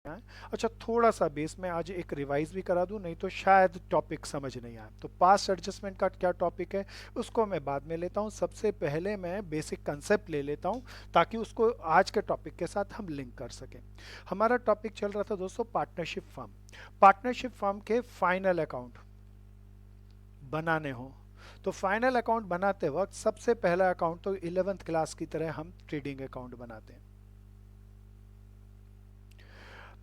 है। अच्छा, थोड़ा सा बेस में आज एक रिवाइज भी करा दूं, नहीं तो शायद टॉपिक समझ नहीं आया। तो पास्ट एडजस्टमेंट का क्या टॉपिक है उसको मैं बाद में लेता हूं, सबसे पहले मैं बेसिक कंसेप्ट ले लेता हूं ताकि उसको आज के टॉपिक के साथ हम लिंक कर सकें। हमारा टॉपिक चल रहा था दोस्तों पार्टनरशिप फर्म। पार्टनरशिप फर्म के फाइनल अकाउंट बनाने हो तो फाइनल अकाउंट बनाते वक्त सबसे पहला अकाउंट तो 11th क्लास की तरह हम ट्रेडिंग अकाउंट बनाते हैं।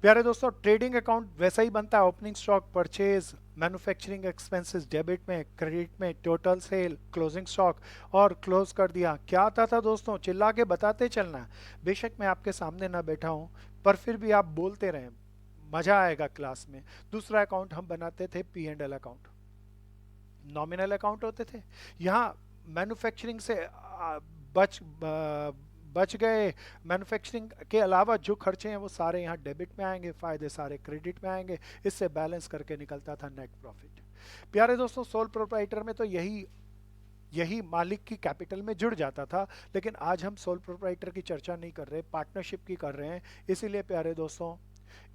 प्यारे दोस्तों, ट्रेडिंग अकाउंट वैसा ही बनता है, opening stock, purchase, manufacturing expenses debit में, क्रेडिट में, टोटल सेल, क्लोजिंग स्टॉक और क्लोज कर दिया। क्या आता था दोस्तों, चिल्ला के बताते चलना। बेशक मैं आपके सामने ना बैठा हूं, पर फिर भी आप बोलते रहें, मजा आएगा क्लास में। दूसरा अकाउंट हम बनाते थे P and L account, nominal account होते थे। यहाँ मैन्युफैक्चरिंग से बच बच गए। मैन्युफैक्चरिंग के अलावा जो खर्चे हैं वो सारे यहाँ डेबिट में आएंगे, फायदे सारे क्रेडिट में आएंगे। इससे बैलेंस करके निकलता था नेट प्रॉफिट। प्यारे दोस्तों, सोल प्रोप्राइटर में तो यही यही मालिक की कैपिटल में जुड़ जाता था। लेकिन आज हम सोल प्रोप्राइटर की चर्चा नहीं कर रहे, पार्टनरशिप की कर रहे हैं। इसीलिए प्यारे दोस्तों,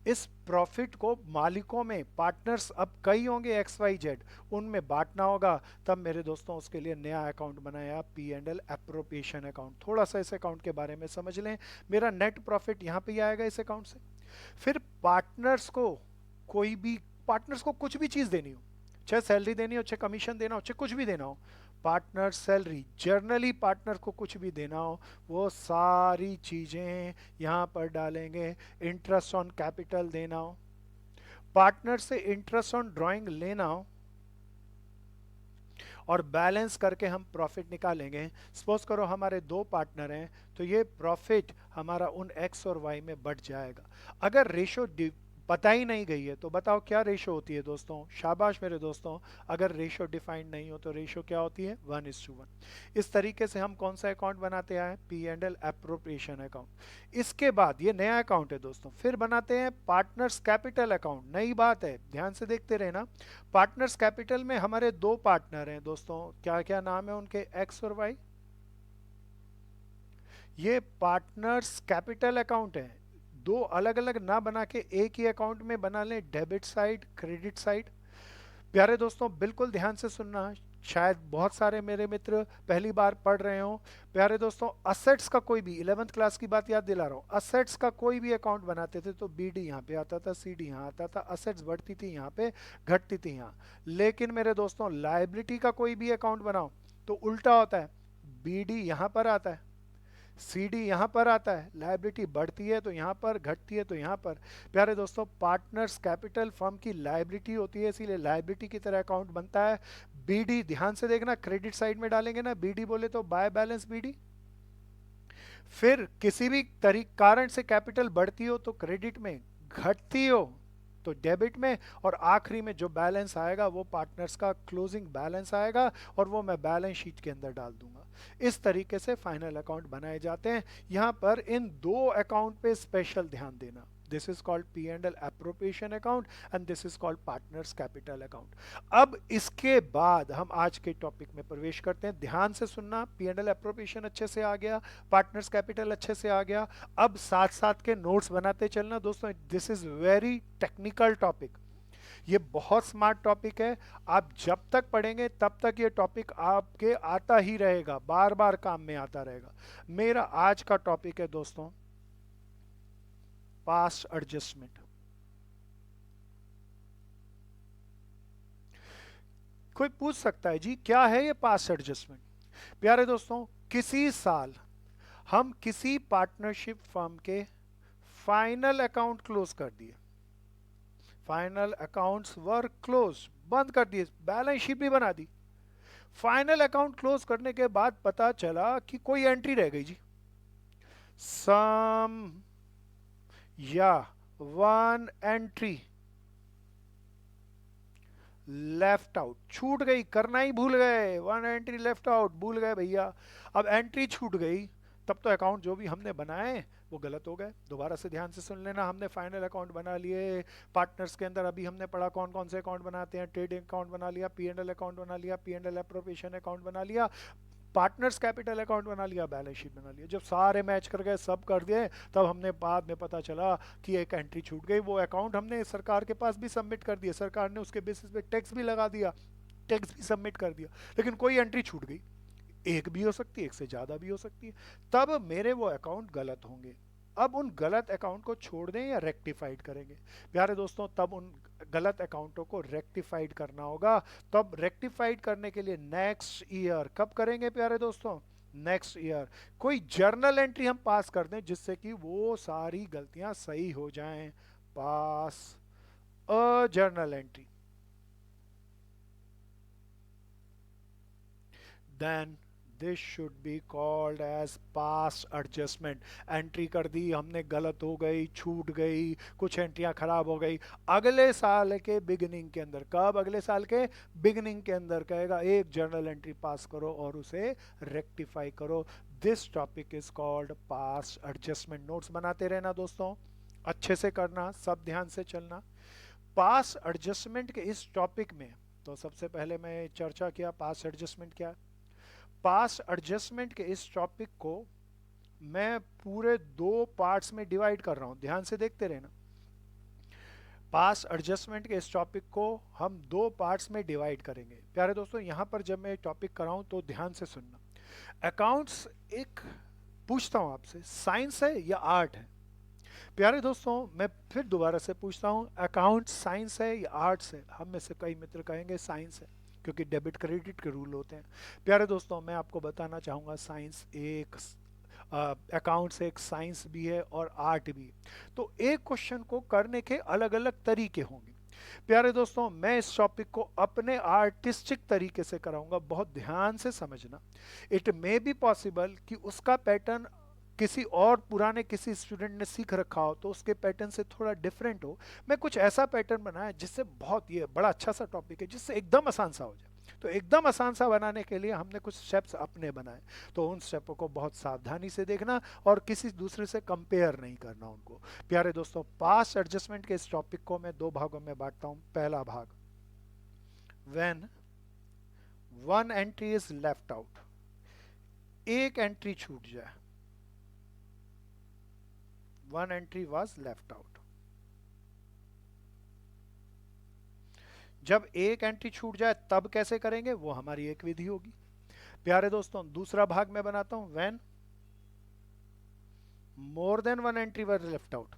इस प्रॉफिट को मालिकों में, पार्टनर्स अब कई होंगे एक्स वाई जेड, उनमें बांटना होगा। तब मेरे दोस्तों उसके लिए नया अकाउंट बनाया, P and L appropriation account. थोड़ा सा इस अकाउंट के बारे में समझ लें। मेरा नेट प्रॉफिट यहाँ पे ही आएगा इस अकाउंट से। फिर पार्टनर्स को कोई भी, पार्टनर्स को कुछ भी चीज देनी हो, चाहे सैलरी देनी हो, चाहे कमीशन देना हो, चाहे कुछ भी देना हो, पार्टनर सैलरी, जर्नली पार्टनर को कुछ भी देना हो, वो सारी चीजें यहां पर डालेंगे। इंटरेस्ट ऑन कैपिटल देना हो, पार्टनर से इंटरेस्ट ऑन ड्राइंग लेना हो, और बैलेंस करके हम प्रॉफिट निकालेंगे। सपोज करो हमारे दो पार्टनर हैं, तो ये प्रॉफिट हमारा उन एक्स और वाई में बढ़ जाएगा। अगर रेशो पता ही नहीं गई है तो बताओ क्या रेशो होती है दोस्तों। शाबाश मेरे दोस्तों, अगर रेशो डिफाइंड नहीं हो तो रेशो क्या होती है, 1:1। इस तरीके से हम कौन सा अकाउंट बनाते हैं, P and L appropriation account. इसके बाद ये नया अकाउंट है दोस्तों, फिर बनाते हैं पार्टनर्स कैपिटल अकाउंट। नई बात है, ध्यान से देखते रहना। पार्टनर्स कैपिटल में हमारे दो पार्टनर हैं दोस्तों, क्या क्या नाम है उनके, एक्स और वाई। ये पार्टनर्स कैपिटल अकाउंट है। दो अलग अलग ना बना के एक ही अकाउंट में बना लें, डेबिट साइड, क्रेडिट साइड। प्यारे दोस्तों बिल्कुल ध्यान से सुनना, शायद बहुत सारे मेरे मित्र पहली बार पढ़ रहे हो। प्यारे दोस्तों, असेट्स का कोई भी, 11th क्लास की बात याद दिला रहा हूं, असेट्स का कोई भी अकाउंट बनाते थे तो बीडी यहाँ पे आता था, सीडी यहाँ आता था, असेट्स बढ़ती थी यहाँ पे, घटती थी यहाँ। लेकिन मेरे दोस्तों, लाइबिलिटी का कोई भी अकाउंट बनाओ तो उल्टा होता है, बीडी यहाँ पर आता है, सीडी यहां पर आता है। लायबिलिटी बढ़ती है तो यहां पर, घटती है तो यहां पर। प्यारे दोस्तों, पार्टनर्स कैपिटल फर्म की लायबिलिटी होती है, इसीलिए लायबिलिटी की तरह अकाउंट बनता है। बीडी ध्यान से देखना, क्रेडिट साइड में डालेंगे ना, बीडी बोले तो बाय बैलेंस बीडी। फिर किसी भी कारण से कैपिटल बढ़ती हो तो क्रेडिट में, घटती हो तो डेबिट में, और आखिरी में जो बैलेंस आएगा वो पार्टनर्स का क्लोजिंग बैलेंस आएगा, और वो मैं बैलेंस शीट के अंदर डाल दूंगा। इस तरीके से फाइनल अकाउंट बनाए जाते हैं। यहां पर इन दो अकाउंट पे स्पेशल ध्यान देना। This is called P and L appropriation account and this is called partners capital account. अब इसके बाद हम आज के टॉपिक में प्रवेश करते हैं। ध्यान से सुनना, पी एंड एल अप्रोप्रिएशन अच्छे से आ गया, पार्टनर्स कैपिटल अच्छे से आ गया। अब साथ साथ के नोट्स बनाते चलना दोस्तों, this is very technical topic, ये बहुत स्मार्ट टॉपिक है। आप जब तक पढ़ेंगे तब तक ये टॉपिक आपके आता ही रहेगा, बार बार काम में आता रहेगा। मेरा आज का टॉपिक है दोस्तों पास्ट एडजस्टमेंट। कोई पूछ सकता है जी क्या है ये पास्ट एडजस्टमेंट। प्यारे दोस्तों, किसी साल हम किसी पार्टनरशिप फर्म के फाइनल अकाउंट क्लोज कर दिए, फाइनल अकाउंट्स वर क्लोज, बंद कर दिए, बैलेंस शीट भी बना दी। फाइनल अकाउंट क्लोज करने के बाद पता चला कि कोई एंट्री रह गई जी, सम या वन एंट्री लेफ्ट आउट, छूट गई, करना ही भूल गए, वन एंट्री लेफ्ट आउट, भूल गए भैया। अब एंट्री छूट गई, तब तो अकाउंट जो भी हमने बनाए वो गलत हो गए। दोबारा से ध्यान से सुन लेना, हमने फाइनल अकाउंट बना लिए पार्टनर्स के अंदर। अभी हमने पढ़ा कौन कौन से अकाउंट बनाते हैं, ट्रेडिंग अकाउंट बना लिया, पी एंड एल अकाउंट बना लिया, P and L appropriation account बना लिया, पार्टनर्स कैपिटल अकाउंट बना लिया, बैलेंस शीट बना लिया। जब सारे मैच कर गए, सब कर दिए, तब हमने बाद में पता चला कि एक एंट्री छूट गई। वो अकाउंट हमने सरकार के पास भी सबमिट कर दिया, सरकार ने उसके बेसिस पे टैक्स भी लगा दिया, टैक्स भी सबमिट कर दिया, लेकिन कोई एंट्री छूट गई। एक भी हो सकती है, एक से ज़्यादा भी हो सकती है, तब मेरे वो अकाउंट गलत होंगे। अब उन गलत अकाउंट को छोड़ दें या रेक्टिफाइड करेंगे? प्यारे दोस्तों, तब उन गलत अकाउंटों को रेक्टिफाइड करना होगा। तब रेक्टिफाइड करने के लिए नेक्स्ट ईयर कब करेंगे प्यारे दोस्तों? नेक्स्ट ईयर कोई जर्नल एंट्री हम पास कर दें जिससे कि वो सारी गलतियां सही हो जाएं। Pass a journal entry, then this should be called as past adjustment। Entry कर दी हमने, गलत हो गई, छूट गई, कुछ एंट्रियां खराब हो गई, अगले साल के बिगिनिंग के अंदर, कब? अगले साल के बिगिनिंग के अंदर कहेगा एक जर्नल एंट्री पास करो और उसे रेक्टिफाई करो। This topic is called past adjustment. Notes बनाते रहना दोस्तों, अच्छे से करना, सब ध्यान से चलना। पास्ट एडजस्टमेंट के इस टॉपिक में तो सबसे पहले मैं चर्चा किया पास्ट एडजस्टमेंट क्या है। पास एडजस्टमेंट के इस टॉपिक को मैं पूरे दो पार्ट्स में डिवाइड कर रहा हूं, ध्यान से देखते रहना। पास एडजस्टमेंट के इस टॉपिक को हम दो पार्ट्स में डिवाइड करेंगे। प्यारे दोस्तों, यहां पर जब मैं टॉपिक कराऊं तो ध्यान से सुनना। अकाउंट्स एक पूछता हूं आपसे, साइंस है या आर्ट है? प्यारे दोस्तों, मैं फिर दोबारा से पूछता हूं, अकाउंट साइंस है या आर्ट्स है? हम में से कई मित्र कहेंगे साइंस है, क्योंकि डेबिट क्रेडिट के रूल होते हैं। प्यारे दोस्तों, मैं आपको बताना चाहूँगा साइंस एक अकाउंट्स एक साइंस भी है और आर्ट भी। तो एक क्वेश्चन को करने के अलग अलग तरीके होंगे। प्यारे दोस्तों, मैं इस टॉपिक को अपने आर्टिस्टिक तरीके से कराऊंगा, बहुत ध्यान से समझना। इट मे बी पॉसिबल कि उसका पैटर्न किसी और पुराने किसी स्टूडेंट ने सीख रखा हो तो उसके पैटर्न से थोड़ा डिफरेंट हो। मैं कुछ ऐसा पैटर्न बनाया जिससे बहुत, ये बड़ा अच्छा सा टॉपिक है, जिससे एकदम आसान सा हो जाए। तो एकदम आसान सा बनाने के लिए हमने कुछ स्टेप्स अपने बनाए। तो उन स्टेपों को बहुत सावधानी से देखना और किसी दूसरे से कंपेयर नहीं करना उनको। प्यारे दोस्तों, पास्ट एडजस्टमेंट के इस टॉपिक को मैं दो भागों में बांटता हूं। पहला भाग, when one entry is left out, एक एंट्री छूट जाए, one entry was left out. जब एक एंट्री छूट जाए तब कैसे करेंगे, वो हमारी एक विधि होगी। प्यारे दोस्तों, दूसरा भाग मैं बनाता हूं, when more than one entry were left out.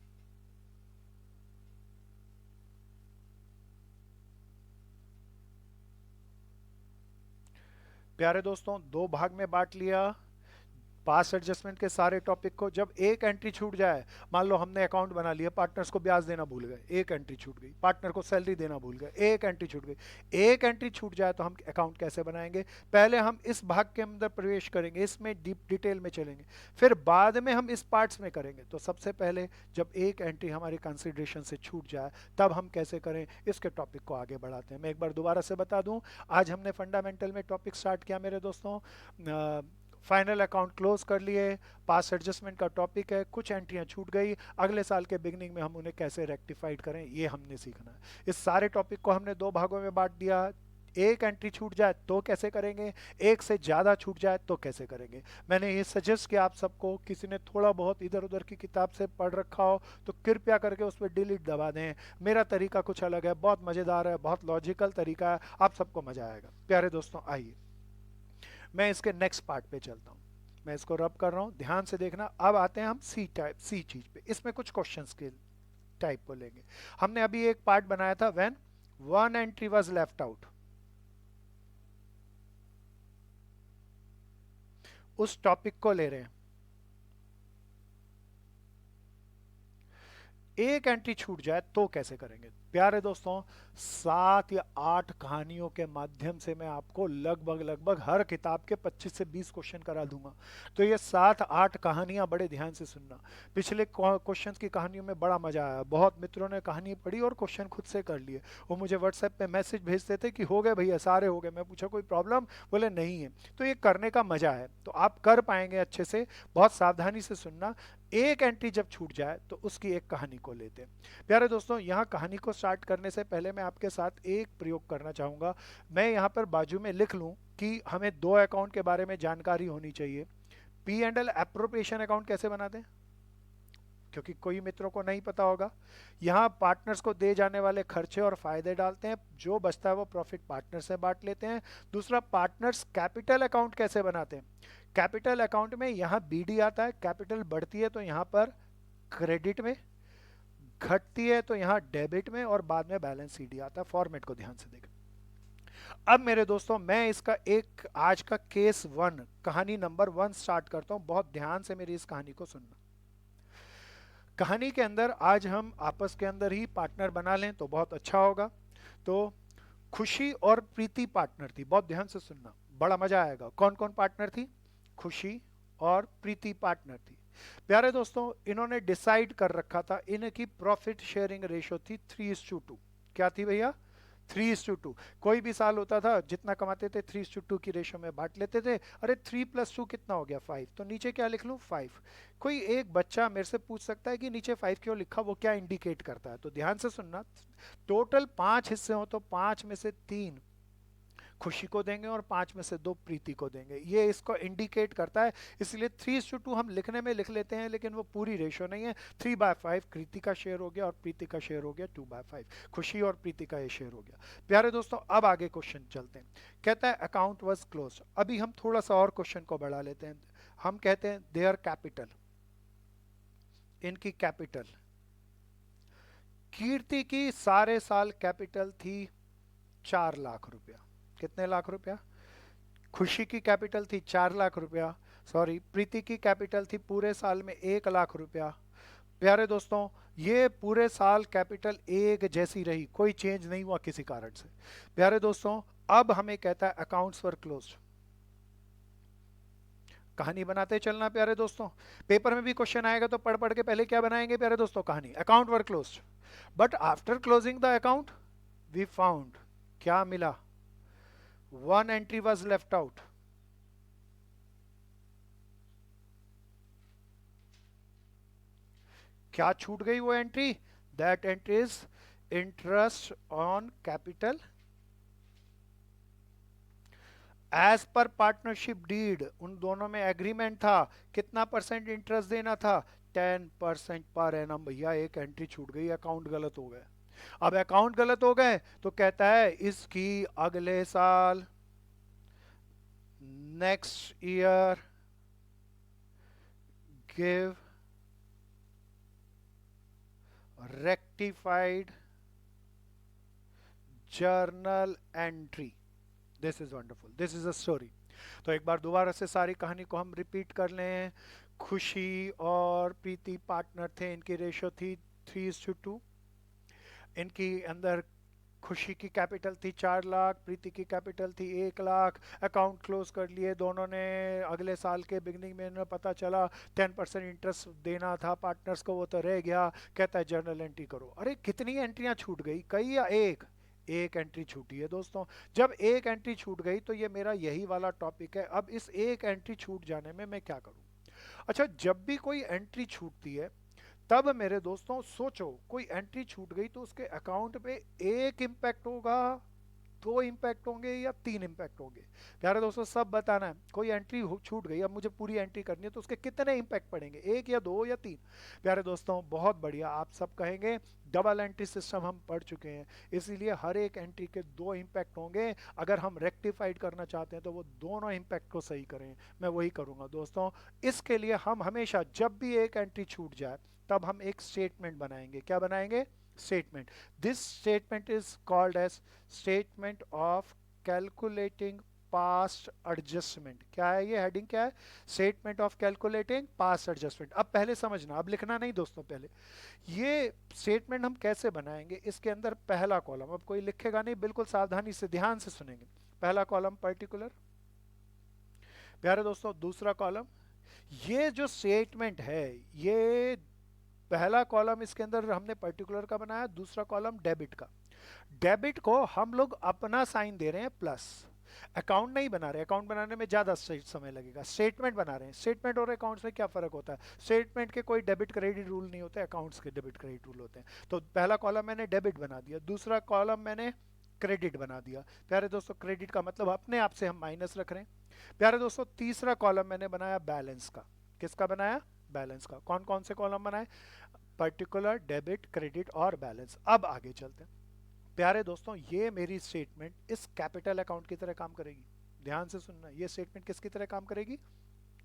प्यारे दोस्तों, दो भाग में बांट लिया पास एडजस्टमेंट के सारे टॉपिक को। जब एक एंट्री छूट जाए, मान लो हमने अकाउंट बना लिया, पार्टनर्स को ब्याज देना भूल गए, एक एंट्री छूट गई, पार्टनर को सैलरी देना भूल गए, एक एंट्री छूट गई। एक एंट्री छूट जाए तो हम अकाउंट कैसे बनाएंगे? पहले हम इस भाग के अंदर प्रवेश करेंगे, इसमें डीप डिटेल में चलेंगे, फिर बाद में हम इस पार्ट्स में करेंगे। तो सबसे पहले जब एक एंट्री हमारी कंसिडरेशन से छूट जाए तब हम कैसे करें, इसके टॉपिक को आगे बढ़ाते हैं। मैं एक बार दोबारा से बता दूं, आज हमने फंडामेंटल में टॉपिक स्टार्ट किया मेरे दोस्तों, फाइनल अकाउंट क्लोज कर लिए, पास एडजस्टमेंट का टॉपिक है, कुछ एंट्रियां छूट गई, अगले साल के बिगनिंग में हम उन्हें कैसे रेक्टिफाइड करें, ये हमने सीखना है। इस सारे टॉपिक को हमने दो भागों में बांट दिया। एक एंट्री छूट जाए तो कैसे करेंगे, एक से ज़्यादा छूट जाए तो कैसे करेंगे। मैंने ये सजेस्ट किया आप सबको, किसी ने थोड़ा बहुत इधर उधर की किताब से पढ़ रखा हो तो कृपया करके उस पर डिलीट दबा दें। मेरा तरीका कुछ अलग है, बहुत मज़ेदार है, बहुत लॉजिकल तरीका है, आप सबको मज़ा आएगा। प्यारे दोस्तों, आइए मैं इसके नेक्स्ट पार्ट पे चलता हूँ। मैं इसको रब कर रहा हूँ, ध्यान से देखना। अब आते हैं हम सी टाइप, सी चीज पे। इसमें कुछ क्वेश्चंस के टाइप को लेंगे। हमने अभी एक पार्ट बनाया था, when one entry was left out, उस टॉपिक को ले रहे हैं। एक एंट्री छूट जाए तो कैसे करेंगे? प्यारे दोस्तों, 7 या 8 कहानियों के माध्यम से मैं आपको लगभग हर किताब के 25 से 20 क्वेश्चन करा दूंगा। तो ये 7-8 कहानियां बड़े ध्यान से सुनना। पिछले क्वेश्चंस की कहानियों में बड़ा मजा आया, बहुत मित्रों ने कहानी पढ़ी और क्वेश्चन खुद से कर लिए। वो मुझे व्हाट्सएप पे मैसेज भेजते थे कि हो गए भैया, सारे हो गए। मैं पूछा कोई प्रॉब्लम, बोले नहीं है। तो ये करने का मजा है, तो आप कर पाएंगे अच्छे से। बहुत सावधानी से सुनना। एक एंट्री जब छूट जाए तो उसकी एक कहानी को लेते हैं। प्यारे दोस्तों, यहाँ कहानी को स्टार्ट करने से पहले मैं आपके साथ एक प्रयोग करना चाहूँगा। मैं यहाँ पर बाजू में लिख लूँ कि हमें दो अकाउंट के बारे में जानकारी होनी चाहिए। P and L appropriation account कैसे बनाते हैं, क्योंकि कोई मित्रों को नहीं पता होगा। यहाँ पार्टनर्स को दे जाने वाले खर्चे और फायदे डालते हैं, जो बचता है वो प्रॉफिट पार्टनर से बांट लेते हैं। दूसरा, पार्टनर्स कैपिटल अकाउंट कैसे बनाते हैं। कैपिटल अकाउंट में यहाँ बीडी आता है, कैपिटल बढ़ती है तो यहाँ पर क्रेडिट में, घटती है तो यहाँ डेबिट में, और बाद में बैलेंस सीडी आता है। फॉर्मेट को ध्यान से देखें। अब मेरे दोस्तों, मैं इसका एक आज का केस 1, कहानी नंबर 1 स्टार्ट करता हूं। बहुत ध्यान से मेरी इस कहानी को सुनना। कहानी के अंदर आज हम आपस के अंदर ही पार्टनर बना लें तो बहुत अच्छा होगा। तो खुशी और प्रीति पार्टनर थी। बहुत ध्यान से सुनना, बड़ा मजा आएगा। कौन कौन पार्टनर थी? खुशी और प्रीति पार्टनर थी। प्यारे दोस्तों, इन्होंने डिसाइड कर रखा था, इनकी प्रॉफिट शेयरिंग रेशो थी 3:2। क्या थी भैया? 3:2। कोई भी साल होता था, जितना कमाते थे 3:2 की रेशो में बांट लेते थे। अरे 3 + 2 कितना हो गया? 5। तो नीचे क्या लिख लूं? 5। कोई एक बच्चा मेरे से पूछ सकता है कि नीचे 5 क्यों लिखा, वो क्या इंडिकेट करता है? तो ध्यान से सुनना। टोटल 5 हिस्से हो तो 5 में से 3 खुशी को देंगे और 5 में से 2 प्रीति को देंगे। ये इसको इंडिकेट करता है। इसलिए 3:2 हम लिखने में लिख लेते हैं, लेकिन वो पूरी रेशो नहीं है। 3/5 कृति का शेयर हो गया और प्रीति का शेयर हो गया 2/5। खुशी और प्रीति का ये शेयर हो गया। प्यारे दोस्तों, अब आगे क्वेश्चन चलते हैं। कहता है अकाउंट वाज क्लोज। अभी हम थोड़ा सा और क्वेश्चन को बढ़ा लेते हैं। हम कहते हैं देयर कैपिटल, इनकी कैपिटल। कीर्ति की सारे साल कैपिटल थी 4 लाख रुपया। कितने लाख रुपया? खुशी की कैपिटल थी 4 लाख रुपया। सॉरी, प्रीति की कैपिटल थी पूरे साल में 1 लाख रुपया। प्यारे दोस्तों, ये पूरे साल कैपिटल एक जैसी रही, कोई चेंज नहीं हुआ किसी कारण से। प्यारे दोस्तों, अब हमें कहता है अकाउंट्स वर क्लोज्ड। कहानी बनाते चलना प्यारे दोस्तों। पेपर में भी क्वेश्चन आएगा तो पढ़ पढ़ के पहले क्या बनाएंगे प्यारे दोस्तों? कहानी। Account were closed, but after closing the account we found, क्या मिला? 1 एंट्री वॉज लेफ्ट आउट। क्या छूट गई वो entry? That entry is interest on capital as per partnership deed. उन दोनों में एग्रीमेंट था, कितना परसेंट इंटरेस्ट देना था? 10% पर एनम। भैया एक एंट्री छूट गई, अकाउंट गलत हो गए। अब अकाउंट गलत हो गए तो कहता है इसकी अगले साल, next year, give rectified journal entry. This is wonderful, this is a story. तो एक बार दोबारा से सारी कहानी को हम रिपीट कर लें। खुशी और प्रीति पार्टनर थे, इनकी रेशो थी 3:2। इनकी अंदर खुशी की कैपिटल थी 4 लाख, प्रीति की कैपिटल थी 1 लाख। अकाउंट क्लोज कर लिए दोनों ने। अगले साल के बिगनिंग में इन्हें पता चला 10% इंटरेस्ट देना था पार्टनर्स को, वो तो रह गया। कहता है जर्नल एंट्री करो। अरे कितनी एंट्रियां छूट गई? कई या एक? एक एंट्री छूटी है दोस्तों। जब एक एंट्री छूट गई तो ये मेरा यही वाला टॉपिक है। अब इस एक एंट्री छूट जाने में मैं क्या करूं? अच्छा, जब भी कोई एंट्री छूटती है तब मेरे दोस्तों सोचो, कोई एंट्री छूट गई तो उसके अकाउंट पे एक इम्पैक्ट होगा, 2 इम्पैक्ट होंगे या 3 इम्पैक्ट होंगे? प्यारे दोस्तों, सब बताना है। कोई एंट्री छूट गई, अब मुझे पूरी एंट्री करनी है तो उसके कितने इम्पैक्ट पड़ेंगे? 1 या 2 या 3? प्यारे दोस्तों, बहुत बढ़िया। आप सब कहेंगे डबल एंट्री सिस्टम हम पढ़ चुके हैं, इसीलिए हर एक एंट्री के 2 इम्पैक्ट होंगे। अगर हम रेक्टिफाइड करना चाहते हैं तो वो दोनों इम्पैक्ट को सही करें। मैं वही करूंगा दोस्तों। इसके लिए हम हमेशा जब भी एक एंट्री छूट जाए तब हम एक स्टेटमेंट बनाएंगे। क्या बनाएंगे? Statement. This statement is called as statement of calculating past adjustment. क्या है ये? हेडिंग क्या है? Statement of calculating past adjustment. अब पहले समझना, अब लिखना नहीं दोस्तों। पहले ये स्टेटमेंट हम कैसे बनाएंगे? इसके अंदर पहला कॉलम, अब कोई लिखेगा नहीं, बिल्कुल सावधानी से ध्यान से सुनेंगे। पहला कॉलम पर्टिकुलर, प्यारे दोस्तों। दूसरा कॉलम, ये जो स्टेटमेंट है, ये पहला कॉलम इसके अंदर हमने पर्टिकुलर का बनाया, दूसरा कॉलम डेबिट का। डेबिट को हम लोग अपना साइन दे रहे हैं प्लस, अकाउंट नहीं बना रहे, अकाउंट बनाने में ज़्यादा समय लगेगा, स्टेटमेंट बना रहे हैं। स्टेटमेंट और अकाउंट्स में क्या फ़र्क होता है? स्टेटमेंट के कोई डेबिट क्रेडिट रूल नहीं होते, अकाउंट्स के डेबिट क्रेडिट रूल होते हैं। तो पहला कॉलम मैंने डेबिट बना दिया, दूसरा कॉलम मैंने क्रेडिट बना दिया। प्यारे दोस्तों, क्रेडिट का मतलब अपने आप से हम माइनस रख रहे हैं। प्यारे दोस्तों, तीसरा कॉलम मैंने बनाया बैलेंस का। किसका बनाया? बैलेंस का। कौन कौन से कॉलम बनाए? पर्टिकुलर, डेबिट, क्रेडिट और बैलेंस। अब आगे चलते हैं। प्यारे दोस्तों, ये मेरी स्टेटमेंट इस कैपिटल अकाउंट की तरह काम करेगी। ध्यान से सुनना, ये स्टेटमेंट किसकी तरह काम करेगी?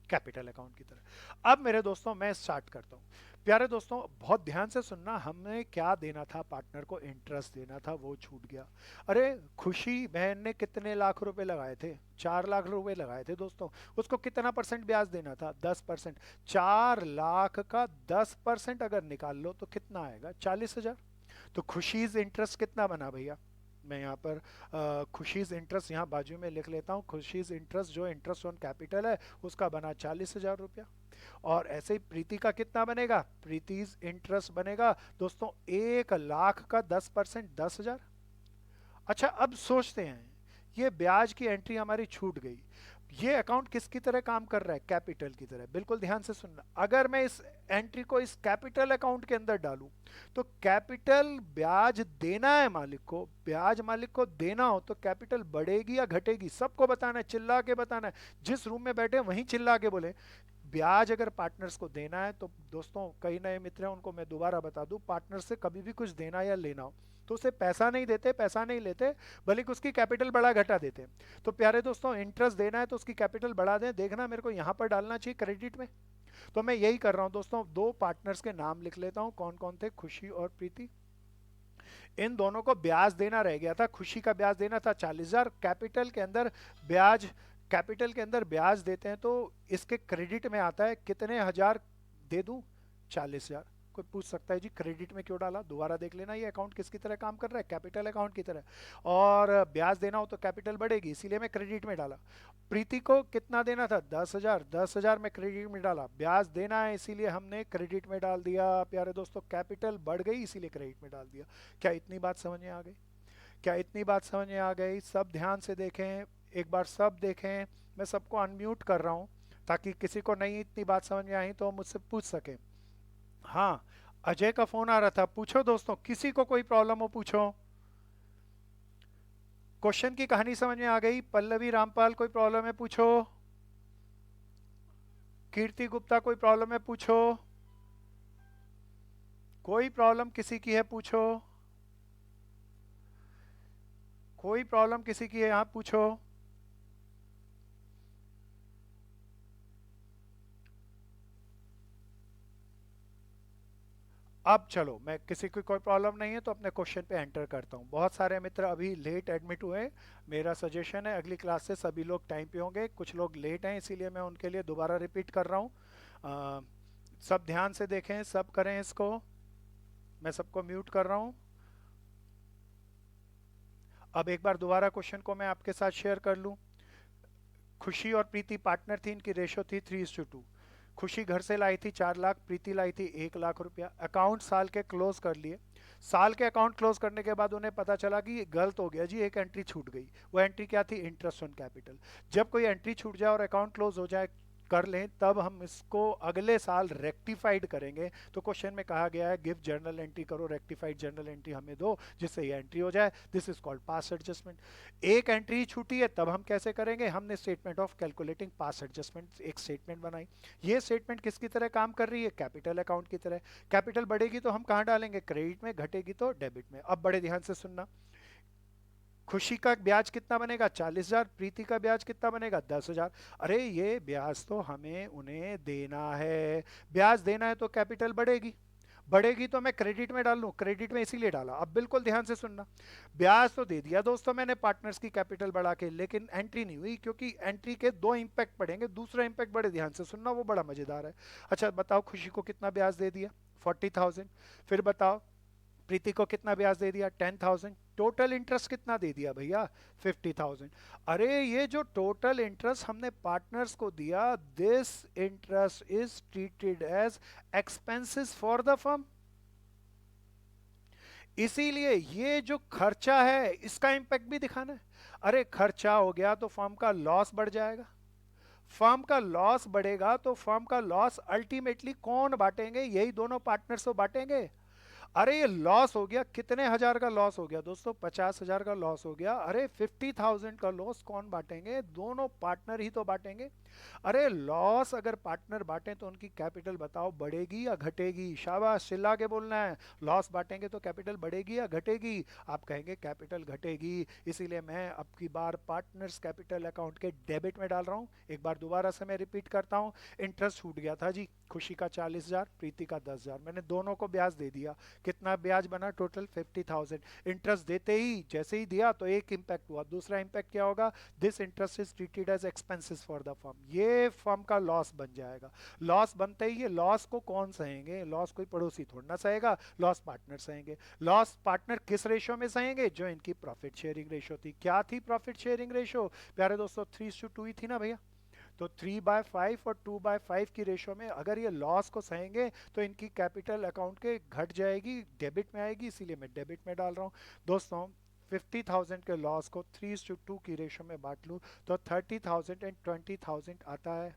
कैपिटल अकाउंट की तरह। अब मेरे दोस्तों मैं स्टार्ट करता हूँ। प्यारे दोस्तों बहुत ध्यान से सुनना, हमने क्या देना था पार्टनर को? इंटरेस्ट देना था, वो छूट गया। अरे खुशी बहन ने कितने लाख रुपए लगाए थे? 4 लाख रुपए लगाए थे दोस्तों। उसको कितना परसेंट ब्याज देना था? 10%। 4 लाख का 10% अगर निकाल लो तो कितना आएगा? 40,000। तो खुशीज इंटरेस्ट कितना बना भैया? मैं यहाँ पर खुशीज इंटरेस्ट यहाँ बाजू में लिख लेता हूँ। खुशीज इंटरेस्ट जो इंटरेस्ट ऑन कैपिटल है उसका बना 40,000 रुपया। और ऐसे ही प्रीति का कितना बनेगा? प्रीतिज इंटरेस्ट बनेगा दोस्तों 1 लाख का 10%, 10,000। अच्छा अब सोचते हैं, ये ब्याज की एंट्री हमारी छूट गई। ये अकाउंट किसकी तरह काम कर रहा है? कैपिटल की तरह। बिल्कुल ध्यान से सुनना, अगर मैं इस एंट्री को इस कैपिटल अकाउंट के अंदर डालूं तो कैपिटल ब्याज देना है मालिक को, ब्याज मालिक को देना हो तो कैपिटल बढ़ेगी या घटेगी? सबको बताना है, चिल्ला के बताना है। जिस रूम में बैठे वहीं चिल्ला के बोले। ब्याज अगर पार्टनर्स को देना है तो दोस्तों, कई नए मित्र हैं उनको मैं दोबारा बता दूं, पार्टनर से कभी भी कुछ देना या लेना हो तो उसे पैसा नहीं देते, पैसा नहीं लेते, बल्कि उसकी कैपिटल बढ़ा घटा देते हैं। तो प्यारे दोस्तों, इंटरेस्ट देना है तो उसकी कैपिटल बढ़ा दें। देखना मेरे को यहाँ पर डालना चाहिए क्रेडिट में, तो मैं यही कर रहा हूँ दोस्तों। दो पार्टनर्स के नाम लिख लेता हूँ, कौन कौन थे? खुशी और प्रीति। इन दोनों को ब्याज देना रह गया था। खुशी का ब्याज देना था 40,000। कैपिटल के अंदर ब्याज, कैपिटल के अंदर ब्याज देते हैं तो इसके क्रेडिट में आता है कितने हजार दे दूं? 40,000। कोई पूछ सकता है जी क्रेडिट में क्यों डाला? दोबारा देख लेना, ये अकाउंट किसकी तरह काम कर रहा है? कैपिटल अकाउंट की तरह। और ब्याज देना हो तो कैपिटल बढ़ेगी, इसीलिए मैं क्रेडिट में डाला। प्रीति को कितना देना था? 10,000। 10,000 में क्रेडिट में डाला। ब्याज देना है इसीलिए हमने क्रेडिट में डाल दिया। प्यारे दोस्तों, कैपिटल बढ़ गई इसीलिए क्रेडिट में डाल दिया। क्या इतनी बात समझ में आ गई? क्या इतनी बात समझ में आ गई? सब ध्यान से देखें, एक बार सब देखें। मैं सबको अनम्यूट कर रहा हूँ ताकि किसी को नहीं इतनी बात समझ में आई तो मुझसे पूछ सके। हाँ, अजय का फोन आ रहा था। पूछो दोस्तों, किसी को कोई प्रॉब्लम हो पूछो। क्वेश्चन की कहानी समझ में आ गई? पल्लवी रामपाल कोई प्रॉब्लम है पूछो। कीर्ति गुप्ता कोई प्रॉब्लम है पूछो। कोई प्रॉब्लम किसी की है पूछो। कोई प्रॉब्लम किसी की है यहाँ पूछो। अब चलो, मैं किसी की कोई प्रॉब्लम नहीं है तो अपने क्वेश्चन पे एंटर करता हूँ। बहुत सारे मित्र अभी लेट एडमिट हुए हैं। मेरा सजेशन है अगली क्लास से सभी लोग टाइम पे होंगे। कुछ लोग लेट हैं इसीलिए मैं उनके लिए दोबारा रिपीट कर रहा हूँ। सब ध्यान से देखें, सब करें इसको। मैं सबको म्यूट कर रहा हूँ। अब एक बार दोबारा क्वेश्चन को मैं आपके साथ शेयर कर लूँ। खुशी और प्रीति पार्टनर थी, इनकी रेशो थी 3:2। खुशी घर से लाई थी 4 लाख, प्रीति लाई थी 1 लाख रुपया। अकाउंट साल के क्लोज कर लिए। साल के अकाउंट क्लोज करने के बाद उन्हें पता चला कि ये गलत हो गया जी, एक एंट्री छूट गई। वो एंट्री क्या थी? Interest on capital. जब कोई एंट्री छूट जाए और अकाउंट क्लोज हो जाए, कर लें, तब हम इसको अगले साल रेक्टिफाइड करेंगे। तो क्वेश्चन में कहा गया है गिव जर्नल एंट्री करो, रेक्टिफाइड जर्नल एंट्री हमें दो जिससे ये एंट्री हो जाए। This is called pass adjustment. एक एंट्री छूटी है तब हम कैसे करेंगे? हमने statement of calculating pass adjustment एक स्टेटमेंट बनाई। ये स्टेटमेंट किसकी तरह काम कर रही है? कैपिटल अकाउंट की तरह। कैपिटल बढ़ेगी तो हम कहाँ डालेंगे? क्रेडिट में। घटेगी तो डेबिट में। अब बड़े ध्यान से सुनना, खुशी का ब्याज कितना बनेगा? 40,000। प्रीति का ब्याज कितना बनेगा? 10,000। अरे ये ब्याज तो हमें उन्हें देना है। ब्याज देना है तो कैपिटल बढ़ेगी, बढ़ेगी तो मैं क्रेडिट में डाल लूं। क्रेडिट में इसीलिए डाला। अब बिल्कुल ध्यान से सुनना, ब्याज तो दे दिया दोस्तों मैंने पार्टनर्स की कैपिटल बढ़ा के, लेकिन एंट्री नहीं हुई क्योंकि एंट्री के दो इंपैक्ट पड़ेंगे। दूसरा इंपैक्ट बड़े ध्यान से सुनना, वो बड़ा मजेदार है। अच्छा बताओ, खुशी को कितना ब्याज दे दिया? 40,000। फिर बताओ प्रीति को कितना ब्याज दे दिया? 10,000। टोटल इंटरेस्ट कितना दे दिया भैया? 50,000। अरे ये जो टोटल इंटरेस्ट हमने पार्टनर्स को दिया, this interest is treated as expenses for the firm. इसीलिए ये जो खर्चा है इसका इंपैक्ट भी दिखाना है। अरे खर्चा हो गया तो फर्म का लॉस बढ़ जाएगा। फर्म का लॉस बढ़ेगा तो फर्म का लॉस अल्टीमेटली कौन बांटेंगे? यही दोनों पार्टनर्स तो बांटेंगे। अरे ये लॉस हो गया, कितने हजार का लॉस हो गया दोस्तों? 50,000 का लॉस हो गया। अरे 50,000 का लॉस कौन बांटेंगे? दोनों पार्टनर ही तो बांटेंगे। अरे लॉस अगर पार्टनर बांटे तो उनकी कैपिटल बताओ बढ़ेगी या घटेगी? शाबाश, चिल्ला के बोलना है। लॉस बांटेंगे तो कैपिटल बढ़ेगी या घटेगी? आप कहेंगे कैपिटल घटेगी, इसीलिए मैं अब की बार पार्टनर्स कैपिटल अकाउंट के डेबिट में डाल रहा हूं। एक बार दोबारा से मैं रिपीट करता हूं। इंटरेस्ट छूट गया था जी, खुशी का 40,000, प्रीति का 10,000, मैंने दोनों को ब्याज दे दिया। कितना ब्याज बना? टोटल 50,000। इंटरेस्ट देते ही जैसे ही दिया तो एक इंपैक्ट हुआ, दूसरा इंपैक्ट क्या होगा? This interest is treated as expenses for the firm, ये फर्म का लॉस बन जाएगा। लॉस बनते ही ये लॉस को कौन सहेंगे? लॉस कोई पड़ोसी थोड़ा ना सहेगा, लॉस पार्टनर सहेंगे। लॉस पार्टनर किस रेशो में सहेंगे? जो इनकी प्रॉफिट शेयरिंग रेशो थी। क्या थी प्रॉफिट शेयरिंग रेशो प्यारे दोस्तों? 3:2 ही थी ना भैया। तो 3/5 और 2/5 की रेशो में अगर ये लॉस को सहेंगे तो इनकी कैपिटल अकाउंट के घट जाएगी, डेबिट में आएगी, इसीलिए मैं डेबिट में डाल रहा हूँ दोस्तों। 50,000 के लॉस को 3:2 की रेशो में बांट लूँ तो 30,000 एंड 20,000 आता है।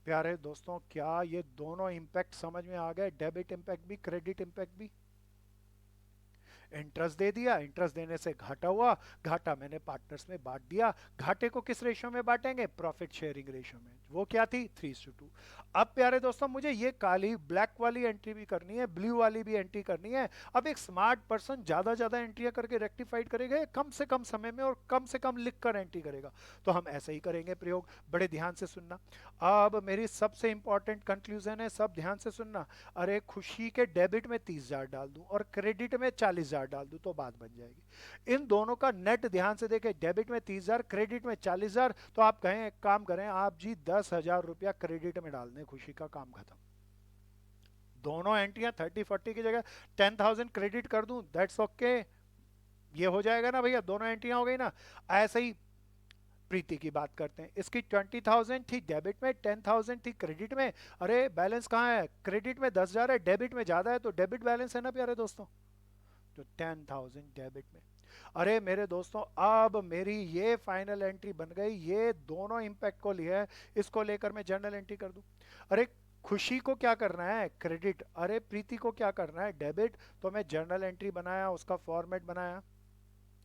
प्यारे दोस्तों, क्या ये दोनों इंपैक्ट समझ में आ गए? डेबिट इंपैक्ट भी, क्रेडिट इंपैक्ट भी। इंटरेस्ट दे दिया, इंटरेस्ट देने से घाटा हुआ, घाटा मैंने पार्टनर्स में बांट दिया। घाटे को किस रेशो में बांटेंगे? प्रॉफिट शेयरिंग रेशो में। वो क्या थी? 3:2। अब प्यारे दोस्तों, मुझे ये काली ब्लैक वाली एंट्री भी करनी है, ब्लू वाली भी एंट्री करनी है। अब एक स्मार्ट पर्सन ज्यादा ज्यादा एंट्रियां करके रेक्टिफाइड करेगा, कम से कम समय में और कम से कम लिख कर एंट्री करेगा? तो हम ऐसे ही करेंगे प्रयोग। बड़े ध्यान से सुनना। अब मेरी सबसे इंपॉर्टेंट कंक्लूजन है, सब ध्यान से सुनना। अरे खुशी के डेबिट में 30,000 डाल दूं और क्रेडिट में 40,000 डाल दूं तो बात बन जाएगी। इन दोनों का नेट ध्यान से देखें, डेबिट में 30,000, क्रेडिट में 40,000, तो आप कहें एक काम करें आप जी, 10,000 रुपया क्रेडिट में डाल दें, खुशी का काम खत्म। दोनों एंट्रियां 30-40 की जगह 10,000 क्रेडिट कर दूं, दैट्स ओके। ये हो जाएगा ना भैया? दोनों एंट्रियां हो गई ना? ऐसे ही प्रीति की बात करते हैं। इसकी 20,000 थी डेबिट में, 10,000 थी क्रेडिट में। अरे बैलेंस कहाँ है? क्रेडिट में 10,000 है, डेबिट में ज्यादा है, तो डेबिट बैलेंस है ना प्यारे दोस्तों। तो 10,000 डेबिट में। अरे मेरे दोस्तों, अब मेरी ये फाइनल एंट्री बन गई। ये दोनों इंपैक्ट को लिया है, इसको लेकर मैं जर्नल एंट्री कर दूं। अरे खुशी को क्या करना है? क्रेडिट। अरे प्रीति को क्या करना है? डेबिट। तो मैं जर्नल एंट्री बनाया, उसका फॉर्मेट बनाया,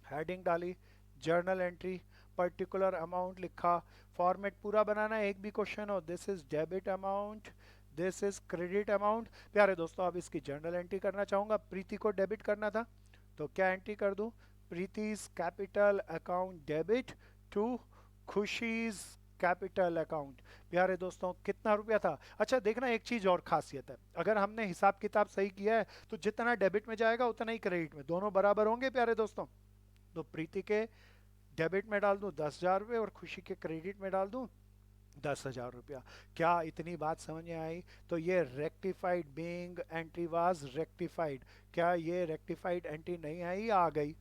हेडिंग डाली, जर्नल एंट्री, पर्टिकुलर अमाउंट लिखा। फॉर्मेट पूरा बनाना है, एक भी क्वेश्चन हो। This is debit amount, this is credit amount. प्यारे दोस्तों, अब इसकी जर्नल एंट्री करना चाहूंगा। प्रीति को डेबिट करना था तो क्या एंट्री कर दूं? Preeti's capital account debit to Khushi's capital account. प्यारे दोस्तों, कितना रुपया था? अच्छा देखना, एक चीज और खासियत है, अगर हमने हिसाब किताब सही किया है तो जितना डेबिट में जाएगा उतना ही क्रेडिट में, दोनों बराबर होंगे प्यारे दोस्तों। तो प्रीति के डेबिट में डाल दूं 10,000 रुपये और खुशी के क्रेडिट में डाल दूं 10,000 रुपया। क्या इतनी बात समझ में आई? तो ये rectified being entry was rectified. क्या ये रेक्टिफाइड एंट्री नहीं आई? आ गई।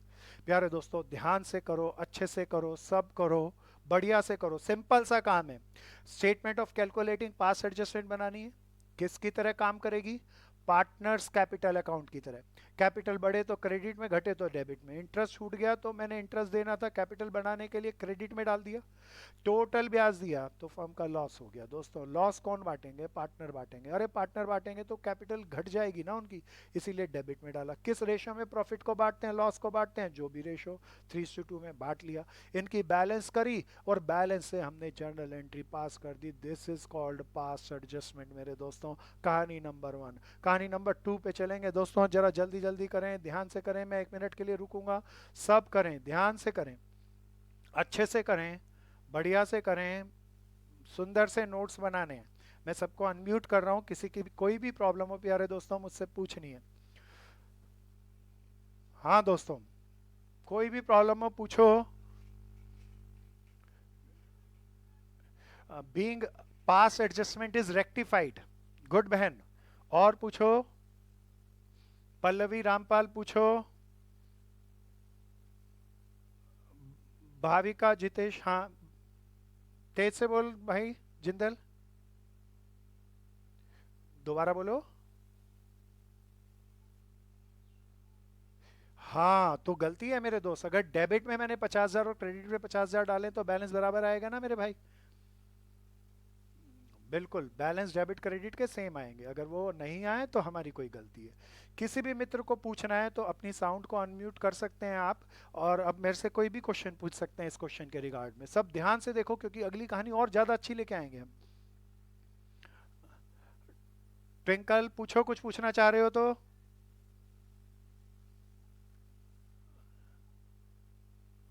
प्यारे दोस्तों, ध्यान से करो, अच्छे से करो, सब करो, बढ़िया से करो। सिंपल सा काम है। Statement of calculating pass adjustment बनानी है। किसकी तरह काम करेगी? पार्टनर्स कैपिटल अकाउंट की तरह। कैपिटल बढ़े तो क्रेडिट में, घटे तो डेबिट में। इंटरेस्ट छूट गया तो मैंने इंटरेस्ट देना था कैपिटल बढ़ाने के लिए, क्रेडिट में डाल दिया। टोटल ब्याज दिया तो फर्म का लॉस हो गया। दोस्तों लॉस कौन बांटेंगे? पार्टनर बांटेंगे। अरे पार्टनर बांटेंगे तो कैपिटल घट जाएगी ना उनकी, इसीलिए डेबिट में डाला। किस रेशो में प्रॉफिट को बांटते हैं, लॉस को बांटते हैं? जो भी रेशो, 3:2 में बांट लिया। इनकी बैलेंस करी और बैलेंस से हमने जर्नल एंट्री पास कर दी। This is called pass adjustment मेरे दोस्तों। कहानी नंबर 1। कहानी नंबर 2 पे चलेंगे दोस्तों, जरा जल्दी जल्दी करें, ध्यान से करें, मैं 1 मिनट के लिए रुकूंगा। सब करें, ध्यान से करें, अच्छे से करें, बढ़िया से करें, सुंदर से नोट्स बनाने हैं। मैं सबको अनम्यूट कर रहा हूं, किसी की भी कोई भी प्रॉब्लम हो प्यारे दोस्तों मुझसे पूछनी है। हाँ दोस्तों, कोई भी प्रॉब्लम हो पूछो। Being pass adjustment is rectified. Good बहन। और पूछो, पल्लवी रामपाल पूछो, भाविका जितेश। हाँ तेज से बोल भाई जिंदल, दोबारा बोलो। हाँ, तो गलती है मेरे दोस्त, अगर डेबिट में मैंने 50,000 और क्रेडिट में 50,000 डाले तो बैलेंस बराबर आएगा ना मेरे भाई। बिल्कुल, बैलेंस डेबिट क्रेडिट के सेम आएंगे, अगर वो नहीं आए तो हमारी कोई गलती है। किसी भी मित्र को पूछना है तो अपनी साउंड को अनम्यूट कर सकते हैं आप, और अब मेरे से कोई भी क्वेश्चन पूछ सकते हैं इस क्वेश्चन के रिगार्ड में। सब ध्यान से देखो क्योंकि अगली कहानी और ज़्यादा अच्छी लेके आएंगे हम। ट्विंकल पूछो, कुछ पूछना चाह रहे हो तो।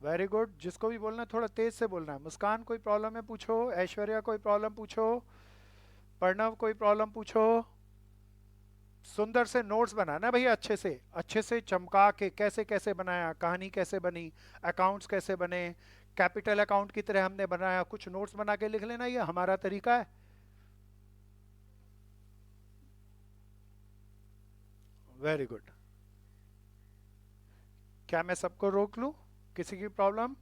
वेरी गुड, जिसको भी बोलना है थोड़ा तेज से बोलना है। मुस्कान कोई प्रॉब्लम है पूछो, ऐश्वर्या कोई प्रॉब्लम पूछो, प्रणव कोई प्रॉब्लम पूछो। सुंदर से नोट्स बनाना भैया, अच्छे से चमका के, कैसे कैसे बनाया, कहानी कैसे बनी, अकाउंट्स कैसे बने, कैपिटल अकाउंट की तरह हमने बनाया, कुछ नोट्स बना के लिख लेना, ये हमारा तरीका है। Very good. क्या मैं सबको रोक लूं? किसी की प्रॉब्लम?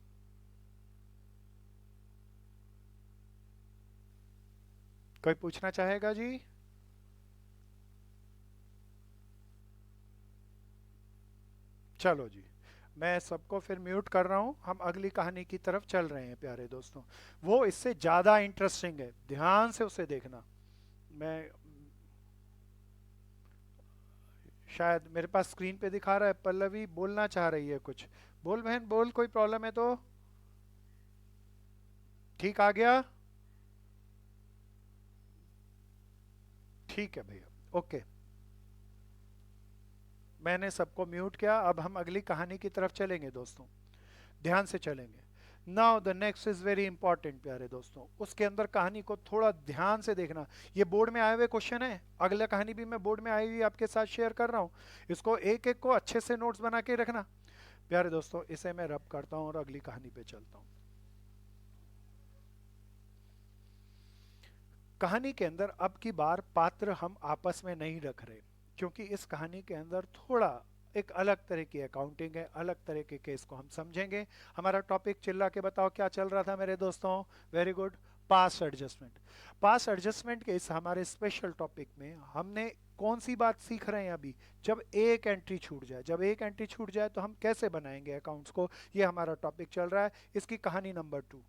कोई पूछना चाहेगा जी? चलो जी, मैं सबको फिर म्यूट कर रहा हूं, हम अगली कहानी की तरफ चल रहे हैं प्यारे दोस्तों। वो इससे ज्यादा इंटरेस्टिंग है, ध्यान से उसे देखना। मैं शायद मेरे पास स्क्रीन पे दिखा रहा है, पल्लवी बोलना चाह रही है कुछ। बोल बहन बोल, कोई प्रॉब्लम है तो। ठीक आ गया? ठीक है भैया, ओके। मैंने सबको म्यूट किया, अब हम अगली कहानी की तरफ चलेंगे दोस्तों, ध्यान से चलेंगे। Now the next is very important प्यारे दोस्तों, उसके अंदर कहानी को थोड़ा ध्यान से देखना। ये बोर्ड में आए हुए क्वेश्चन है, अगला कहानी भी मैं बोर्ड में आई हुई आपके साथ शेयर कर रहा हूँ। इसको एक एक को अच्छे से नोट्स बना के रखना प्यारे दोस्तों। इसे मैं रब करता हूँ और अगली कहानी पे चलता हूँ। कहानी के अंदर अब की बार पात्र हम आपस में नहीं रख रहे, क्योंकि इस कहानी के अंदर थोड़ा एक अलग तरह की अकाउंटिंग है, अलग तरह के केस को हम समझेंगे। हमारा टॉपिक चिल्ला के बताओ क्या चल रहा था मेरे दोस्तों? वेरी गुड, पास एडजस्टमेंट। पास एडजस्टमेंट के इस हमारे स्पेशल टॉपिक में हमने कौन सी बात सीख रहे हैं अभी? जब एक एंट्री छूट जाए, जब एक एंट्री छूट जाए तो हम कैसे बनाएंगे अकाउंट्स को, ये हमारा टॉपिक चल रहा है। इसकी कहानी नंबर 2।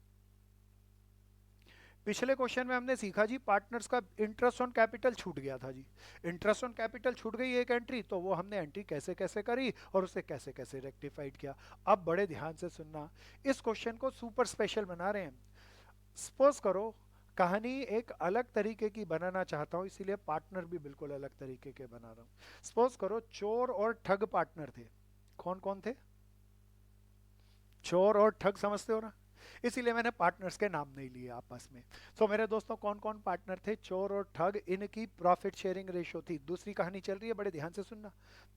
पिछले क्वेश्चन में हमने सीखा जी, पार्टनर्स का इंटरेस्ट ऑन कैपिटल छूट गया था जी। इंटरेस्ट ऑन कैपिटल छूट गई एक एंट्री, तो वो हमने एंट्री कैसे कैसे करी और उसे कैसे कैसे रेक्टिफाइड किया। अब बड़े ध्यान से सुनना, इस क्वेश्चन को सुपर स्पेशल बना रहे हैं। सपोज करो कहानी एक अलग तरीके की बनाना चाहता हूं, इसीलिए पार्टनर भी बिल्कुल अलग तरीके के बना रहा हूं। सपोज करो चोर और ठग पार्टनर थे। कौन कौन थे? चोर और ठग, समझते हो ना? इसीलिए मैंने पार्टनर्स के नाम नहीं लिए आपस में। तो मेरे दोस्तों कौन कौन पार्टनर थे? चोर और ठग, इनकी प्रॉफिट शेयरिंग रेशो थी। दूसरी कहानी चल रही है, बड़े ध्यान से सुनना।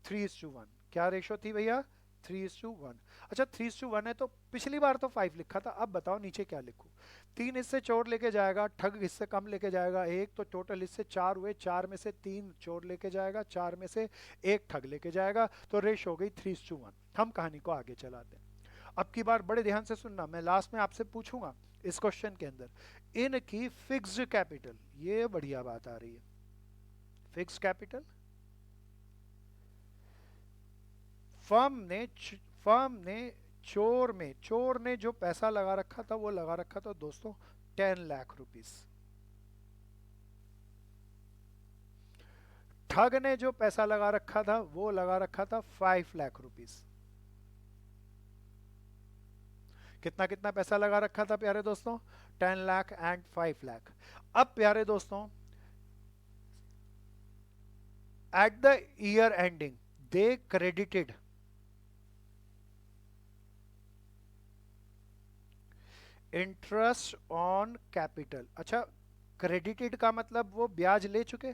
3:1। क्या रेशो थी भैया? 3:1। अच्छा, 3:1 है तो पिछली बार तो 5 लिखा था, अब बताओ नीचे क्या लिखूं? 3 हिस्से चोर लेके जाएगा, ठग हिस्से कम लेके जाएगा एक, तो टोटल हिस्से 4 हुए, 4 में से 3 चोर लेके जाएगा, 4 में से एक ठग लेके जाएगा, तो रेशो हो गई 3:1। हम कहानी को आगे चलाते हैं। अब की बार बड़े ध्यान से सुनना, मैं लास्ट में आपसे पूछूंगा इस क्वेश्चन के अंदर इनकी फिक्स्ड कैपिटल, ये बढ़िया बात आ रही है। फिक्स्ड कैपिटल, फर्म ने फर्म ने चोर ने जो पैसा लगा रखा था वो लगा रखा था दोस्तों 10 लाख रुपीस। ठग ने जो पैसा लगा रखा था वो लगा रखा था 5 लाख रुपीस। कितना कितना पैसा लगा रखा था प्यारे दोस्तों? 10 लाख एंड 5 लाख। अब प्यारे दोस्तों, at the year ending they credited interest on capital. अच्छा, क्रेडिटेड का मतलब वो ब्याज ले चुके,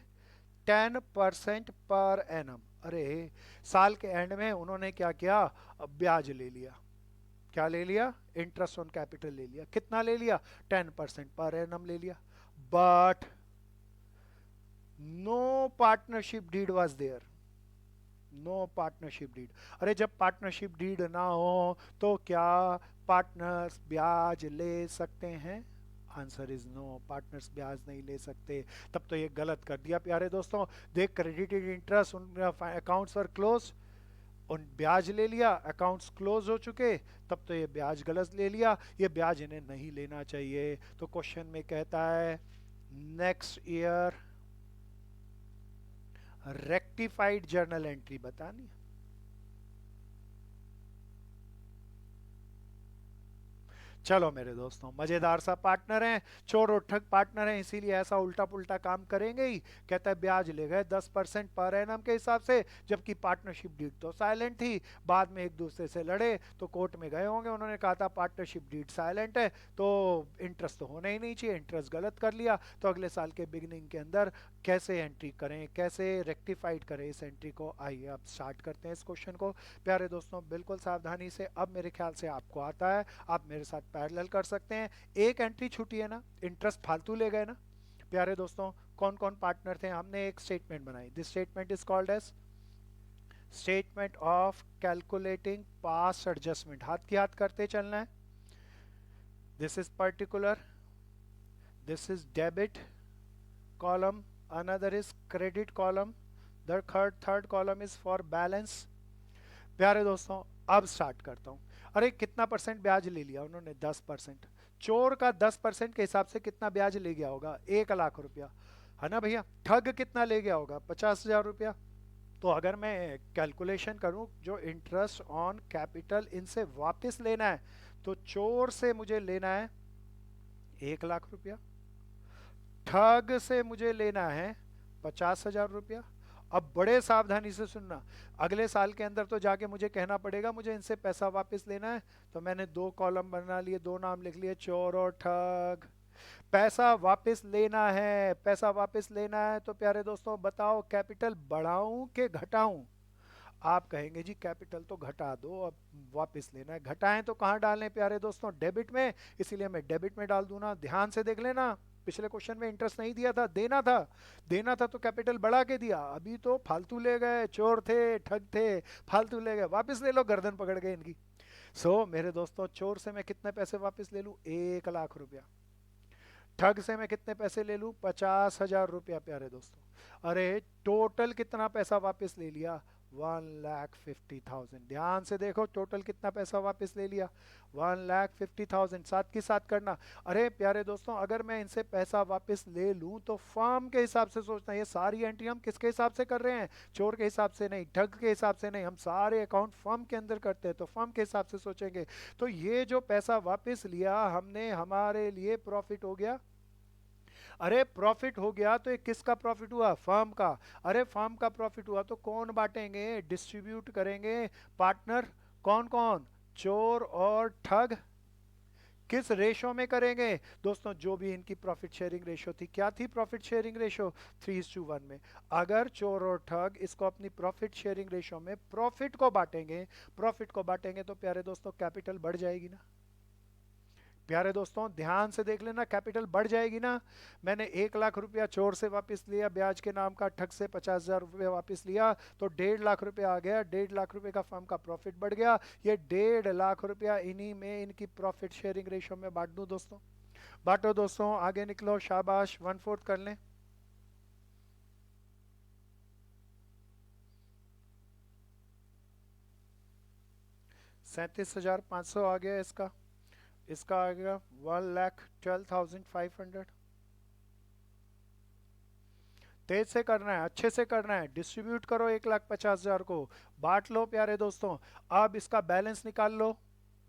10% पर एनम। अरे, साल के एंड में उन्होंने क्या किया? ब्याज ले लिया। क्या ले लिया? इंटरेस्ट ऑन कैपिटल ले लिया। कितना ले लिया? 10% पर एनम ले लिया। But no partnership deed was there. No partnership deed. अरे, जब पार्टनरशिप डीड ना हो तो क्या पार्टनर्स ब्याज ले सकते हैं? आंसर इज नो, पार्टनर्स ब्याज नहीं ले सकते। तब तो ये गलत कर दिया प्यारे दोस्तों। दे क्रेडिटेड इंटरेस्ट, उन अकाउंट्स वर क्लोज, उन ब्याज ले लिया, अकाउंट्स क्लोज हो चुके, तब तो ये ब्याज गलत ले लिया, ये ब्याज इन्हें नहीं लेना चाहिए। तो क्वेश्चन में कहता है next year rectified journal entry बतानी। चलो मेरे दोस्तों, मजेदार सा पार्टनर हैं, चोर और ठग पार्टनर हैं, इसीलिए ऐसा उल्टा पुल्टा काम करेंगे ही। कहता है ब्याज ले गए 10% पर एनम के हिसाब से, जबकि पार्टनरशिप डीड तो साइलेंट थी। बाद में एक दूसरे से लड़े तो कोर्ट में गए होंगे, उन्होंने कहा था पार्टनरशिप डीड साइलेंट है तो इंटरेस्ट तो होना ही नहीं चाहिए, इंटरेस्ट गलत कर लिया। तो अगले साल के बिगिनिंग के अंदर कैसे एंट्री करें, कैसे रेक्टिफाइड करें इस एंट्री को, आइए अब स्टार्ट करते हैं इस क्वेश्चन को। प्यारे दोस्तों बिल्कुल सावधानी से, अब मेरे ख्याल से आपको आता है, आप मेरे साथ पैरेलल कर सकते हैं। एक एंट्री छूटी है ना, इंटरेस्ट फालतू ले गए ना। प्यारे दोस्तों कौन कौन पार्टनर थे, हमने एक स्टेटमेंट बनाई, this statement is called as statement of calculating past adjustment. हाथ की हाथ करते चलना है। This is particular, this is debit column, another is credit column, the third column is for balance। प्यारे दोस्तों अब स्टार्ट करता हूं। अरे कितना परसेंट ब्याज ले लिया उन्होंने, 10%। चोर का 10% के हिसाब से कितना ब्याज ले गया होगा, 1 लाख रुपया, है ना भैया। ठग कितना ले गया होगा, 50,000 रुपया। तो अगर मैं कैलकुलेशन करूं जो इंटरेस्ट ऑन कैपिटल इनसे वापस लेना है, तो चोर से मुझे लेना है 1 लाख रुपया, ठग से मुझे लेना है 50,000 रुपया। अब बड़े सावधानी से सुनना, अगले साल के अंदर तो जाके मुझे कहना पड़ेगा मुझे इनसे पैसा वापस लेना है। तो मैंने 2 कॉलम बना लिए, 2 नाम लिख लिए, चोर और ठग। पैसा वापस लेना है, पैसा वापस लेना है, तो प्यारे दोस्तों बताओ कैपिटल बढ़ाऊं कि घटाऊं। आप कहेंगे जी कैपिटल तो घटा दो, अब वापस लेना है, घटाएं तो कहाँ डालें प्यारे दोस्तों, डेबिट में, इसीलिए मैं डेबिट में डाल दूं ना। ध्यान से देख लेना, पिछले क्वेश्चन में इंटरेस्ट नहीं दिया था, देना था, देना था तो कैपिटल बढ़ा के दिया, अभी तो फालतू ले गए, चोर थे ठग थे, फालतू ले गए, वापस ले लो, गर्दन पकड़ गए इनकी। मेरे दोस्तों चोर से मैं कितने पैसे वापस ले लूं, 1 लाख रुपया। ठग से मैं कितने पैसे ले लूं, 50,000 रुपया प्यारे दोस्तों। अरे टोटल कितना पैसा वापस ले लिया, 1,50,000। ध्यान से देखो टोटल कितना पैसा वापस ले लिया, 1,50,000। साथ के साथ करना। अरे प्यारे दोस्तों अगर मैं इनसे पैसा वापस ले लूं तो फर्म के हिसाब से सोचना, ये सारी एंट्री हम किसके हिसाब से कर रहे हैं, चोर के हिसाब से नहीं, ठग के हिसाब से नहीं, हम सारे अकाउंट फर्म के अंदर करते हैं तो फर्म के हिसाब से सोचेंगे। तो ये जो पैसा वापस लिया हमने, हमारे लिए प्रॉफिट हो गया। अरे प्रॉफिट हो गया तो ये किसका प्रॉफिट हुआ, फर्म का। अरे फर्म का प्रॉफिट हुआ तो कौन बांटेंगे, डिस्ट्रीब्यूट करेंगे पार्टनर, कौन कौन, चोर और ठग। किस रेशो में करेंगे दोस्तों, जो भी इनकी प्रॉफिट शेयरिंग रेशो थी, क्या थी प्रॉफिट शेयरिंग रेशो, 3:1 में। अगर चोर और ठग इसको अपनी प्रॉफिट शेयरिंग रेशो में प्रॉफिट को बांटेंगे, प्रॉफिट को बांटेंगे तो प्यारे दोस्तों कैपिटल बढ़ जाएगी ना। प्यारे दोस्तों ध्यान से देख लेना, कैपिटल बढ़ जाएगी ना। मैंने 1 लाख रुपया चोर से वापस लिया ब्याज के नाम का, ठग से 50,000 रुपया वापस लिया, तो 1.5 लाख रुपया आ गया, 1.5 लाख रुपए का फर्म का प्रॉफिट बढ़ गया। ये 1.5 लाख रुपया इन्हीं में इनकी प्रॉफिट शेयरिंग रेशो में बांट दूं दोस्तों। बांटो दोस्तों, आगे निकलो, शाबाश, 1/4 कर लें। 37,500 आ गया इसका, इसका आ गया 1,12,500। तेज से करना है, अच्छे से करना है, डिस्ट्रीब्यूट करो 1,50,000 को, बांट लो प्यारे दोस्तों। अब इसका बैलेंस निकाल लो,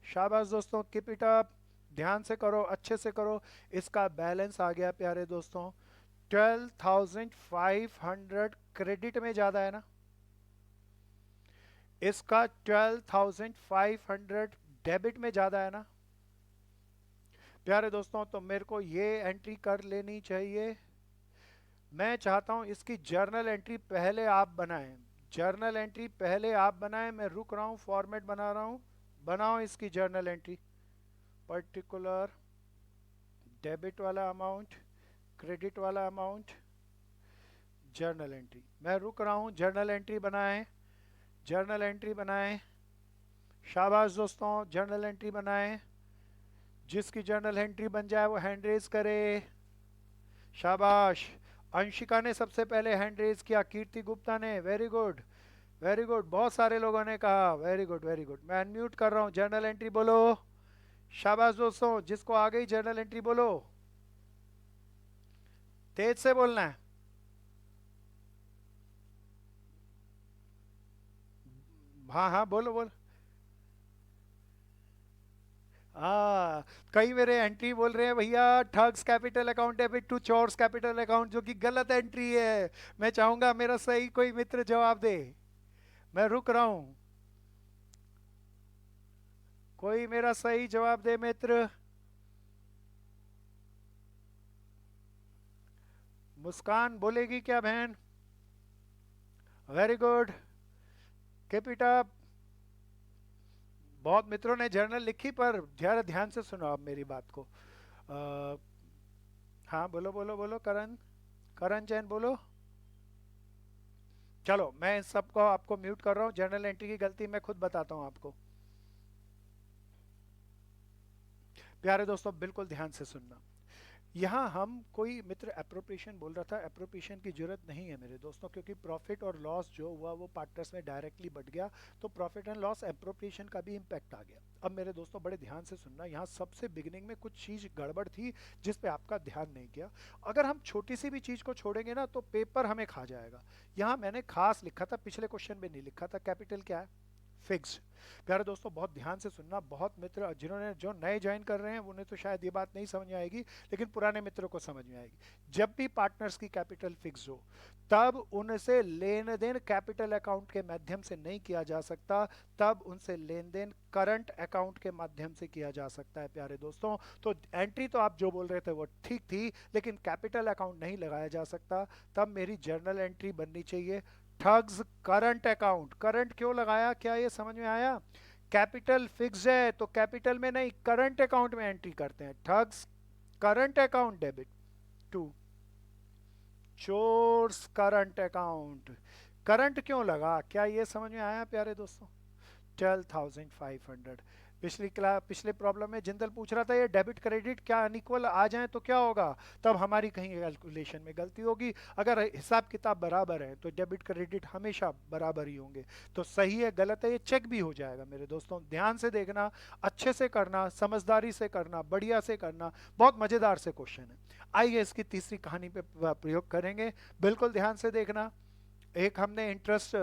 शाबाश दोस्तों, कीप इट अप, ध्यान से करो, अच्छे से करो। इसका बैलेंस आ गया प्यारे दोस्तों 12,500, क्रेडिट में ज्यादा है ना, इसका 12,500 डेबिट में ज्यादा है ना। प्यारे दोस्तों तो मेरे को ये एंट्री कर लेनी चाहिए। मैं चाहता हूं इसकी जर्नल एंट्री पहले आप बनाएं, जर्नल एंट्री पहले आप बनाएं, मैं रुक रहा हूं, फॉर्मेट बना रहा हूं, बनाओ इसकी जर्नल एंट्री। पर्टिकुलर डेबिट वाला अमाउंट, क्रेडिट वाला अमाउंट, जर्नल एंट्री, मैं रुक रहा हूं, जर्नल एंट्री बनाएं, जर्नल एंट्री बनाएं। शाबाश दोस्तों, जर्नल एंट्री बनाएं। जिसकी जर्नल एंट्री बन जाए वो हैंड रेज करे, शाबाश। अंशिका ने सबसे पहले हैंड रेज किया, कीर्ति गुप्ता ने, वेरी गुड, वेरी गुड, बहुत सारे लोगों ने कहा, वेरी गुड वेरी गुड। मैं अनम्यूट कर रहा हूँ, जर्नल एंट्री बोलो। शाबाश दोस्तों, जिसको आ गई जर्नल एंट्री बोलो, तेज से बोलना है। हाँ हाँ बोलो बोलो। हाँ, कई मेरे एंट्री बोल रहे हैं भैया Thug's capital account debit to Chor's capital account, जो कि गलत एंट्री है। मैं चाहूंगा मेरा सही कोई मित्र जवाब दे। मैं रुक रहा हूं, कोई मेरा सही जवाब दे मित्र। मुस्कान बोलेगी क्या बहन? Very good, keep it up. बहुत मित्रों ने जर्नल लिखी, पर जरा ध्यान से सुनो आप मेरी बात को। आ, हाँ बोलो बोलो बोलो, करण, करण जैन बोलो। चलो मैं इन सबको आपको म्यूट कर रहा हूँ, जर्नल एंट्री की गलती मैं खुद बताता हूँ आपको। प्यारे दोस्तों बिल्कुल ध्यान से सुनना। यहाँ हम कोई मित्र अप्रोप्रिएशन बोल रहा था, अप्रोप्रिएशन की जरूरत नहीं है मेरे दोस्तों, क्योंकि प्रॉफिट और लॉस जो हुआ वो पार्टनर्स में डायरेक्टली बढ़ गया, तो प्रॉफिट एंड लॉस अप्रोप्रिएशन का भी इम्पैक्ट आ गया। अब मेरे दोस्तों बड़े ध्यान से सुनना, यहाँ सबसे बिगिनिंग में कुछ चीज़ गड़बड़ थी जिस पे आपका ध्यान नहीं गया। अगर हम छोटी सी भी चीज़ को छोड़ेंगे ना तो पेपर हमें खा जाएगा। यहाँ मैंने खास लिखा था, पिछले क्वेश्चन में नहीं लिखा था, कैपिटल क्या है? फिक्स्ड। प्यारे दोस्तों बहुत ध्यान से सुनना, बहुत मित्र जिन्होंने जो नए ज्वाइन कर रहे हैं उन्हें तो शायद ये बात नहीं समझ में आएगी, लेकिन पुराने मित्रों को समझ में आएगी। जब भी पार्टनर्स की कैपिटल फिक्स हो, तब उनसे लेन देन कैपिटल अकाउंट के माध्यम से नहीं किया जा सकता, तब उनसे लेन देन करंट अकाउंट के माध्यम से किया जा सकता है प्यारे दोस्तों। तो एंट्री तो आप जो बोल रहे थे वो ठीक थी, लेकिन कैपिटल अकाउंट नहीं लगाया जा सकता। तब मेरी जर्नल एंट्री बननी चाहिए ठग्स करंट अकाउंट। करंट क्यों लगाया, क्या ये समझ में आया? कैपिटल फिक्स है तो कैपिटल में नहीं, करंट अकाउंट में एंट्री करते हैं। Thug's current account debit to Chor's current account. Current क्यों लगा, क्या ये समझ में आया प्यारे दोस्तों? 12,500। पिछले प्रॉब्लम में जिंदल पूछ रहा था ये डेबिट क्रेडिट क्या अनइक्वल आ जाए तो क्या होगा, तब हमारी कहीं कैलकुलेशन में गलती होगी। अगर हिसाब किताब बराबर है तो डेबिट क्रेडिट हमेशा बराबर ही होंगे। तो सही है गलत है ये चेक भी हो जाएगा मेरे दोस्तों। ध्यान से देखना, अच्छे से करना, समझदारी से करना, बढ़िया से करना। बहुत मजेदार से क्वेश्चन है। आइए इसकी तीसरी कहानी पे प्रयोग करेंगे, बिल्कुल ध्यान से देखना। एक हमने इंटरेस्ट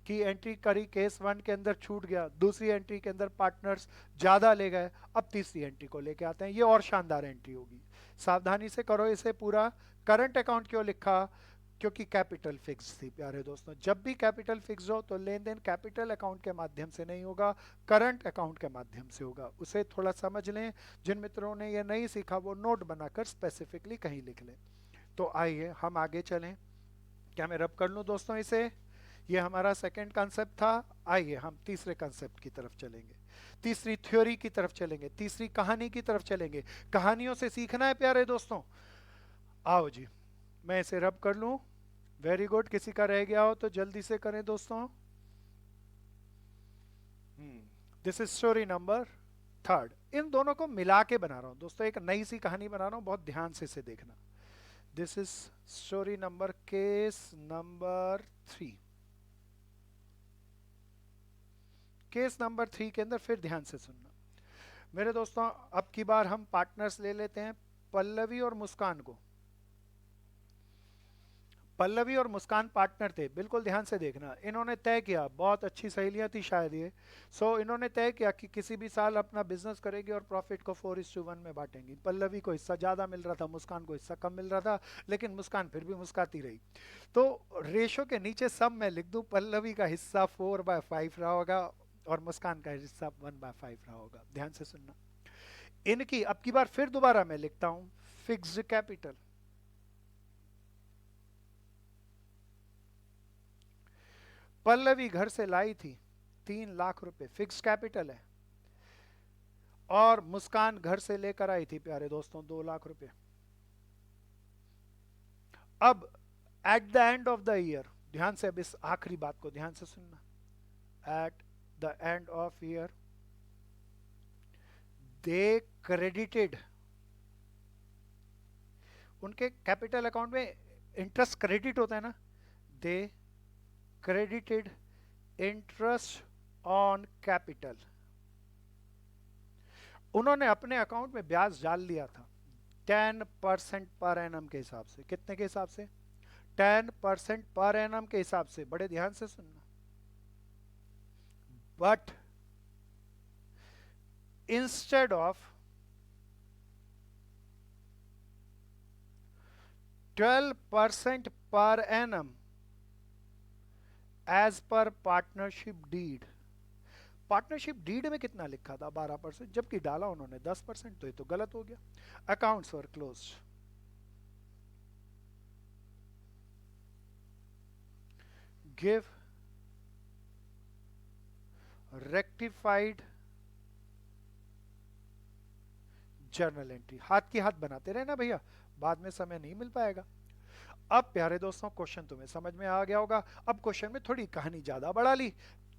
की एंट्री करी, केस वन के अंदर छूट गया, दूसरी एंट्री के अंदर पार्टनर्स ज्यादा ले गए, अब तीसरी एंट्री को लेके आते हैं, ये और शानदार एंट्री होगी। सावधानी से करो इसे पूरा। करंट अकाउंट क्यों लिखा? क्योंकि कैपिटल फिक्स थी प्यारे दोस्तों। जब भी कैपिटल फिक्स हो तो लेन देन कैपिटल अकाउंट के माध्यम से नहीं होगा, करंट अकाउंट के माध्यम से होगा। उसे थोड़ा समझ लें, जिन मित्रों ने ये नहीं सीखा वो नोट बनाकर स्पेसिफिकली कहीं लिख लें। तो आइए हम आगे चलें। क्या मैं रब कर लूं दोस्तों इसे? ये हमारा सेकंड कॉन्सेप्ट था। आइए हम तीसरे कॉन्सेप्ट की तरफ चलेंगे, तीसरी थ्योरी की तरफ चलेंगे, तीसरी कहानी की तरफ चलेंगे। कहानियों से सीखना है प्यारे दोस्तों। आओ जी, मैं इसे रब कर लूं। वेरी गुड, किसी का रह गया हो तो जल्दी से करें दोस्तों। This is story number third. इन दोनों को मिला के बना रहा हूं दोस्तों, एक नई सी कहानी बना रहा हूं, बहुत ध्यान से इसे देखना। This is story number, case number 3। Case number 3 के अंदर फिर ध्यान से सुनना मेरे दोस्तों। अब की बार हम पार्टनर्स ले लेते हैं, पल्लवी और मुस्कान को। पल्लवी और मुस्कान पार्टनर थे, बिल्कुल ध्यान से देखना। इन्होंने तय किया, बहुत अच्छी सहेलियां थी शायद ये, इन्होंने तय किया कि किसी भी साल अपना बिजनेस करेगी और प्रॉफिट को 4:1 में बांटेंगी। पल्लवी को हिस्सा ज़्यादा मिल रहा था, मुस्कान को हिस्सा कम मिल रहा था, लेकिन मुस्कान फिर भी मुस्काती रही। तो रेशो के नीचे सब मैं लिख दूं, पल्लवी का हिस्सा 4/5 रहा होगा और मुस्कान का हिस्सा 1/5 रहा होगा। ध्यान से सुनना। इनकी अब की बार फिर दोबारा मैं लिखता हूं फिक्स्ड कैपिटल। पल्लवी घर से लाई थी 3 लाख रुपए, फिक्स कैपिटल है। और मुस्कान घर से लेकर आई थी प्यारे दोस्तों 2 लाख रुपए। अब at the end of the year, ध्यान से अब इस आखिरी बात को ध्यान से सुनना। At the end of year they credited, उनके कैपिटल अकाउंट में इंटरेस्ट क्रेडिट होता है ना, दे क्रेडिटेड इंटरेस्ट ऑन कैपिटल, उन्होंने अपने अकाउंट में ब्याज डाल लिया था 10% पर एनम के हिसाब से। कितने के हिसाब से? 10% पर एनम के हिसाब से। बड़े ध्यान से सुनना। But instead of 12% per annum as per partnership deed, partnership deed में कितना लिखा था? 12%, जबकि डाला उन्होंने 10%, तो ये तो गलत हो गया। अकाउंट्स वर close. Give rectified journal entry. हाथ की हाथ बनाते रहे ना भैया, बाद में समय नहीं मिल पाएगा। अब प्यारे दोस्तों क्वेश्चन तुम्हें समझ में आ गया होगा। अब क्वेश्चन में थोड़ी कहानी ज्यादा बढ़ा ली।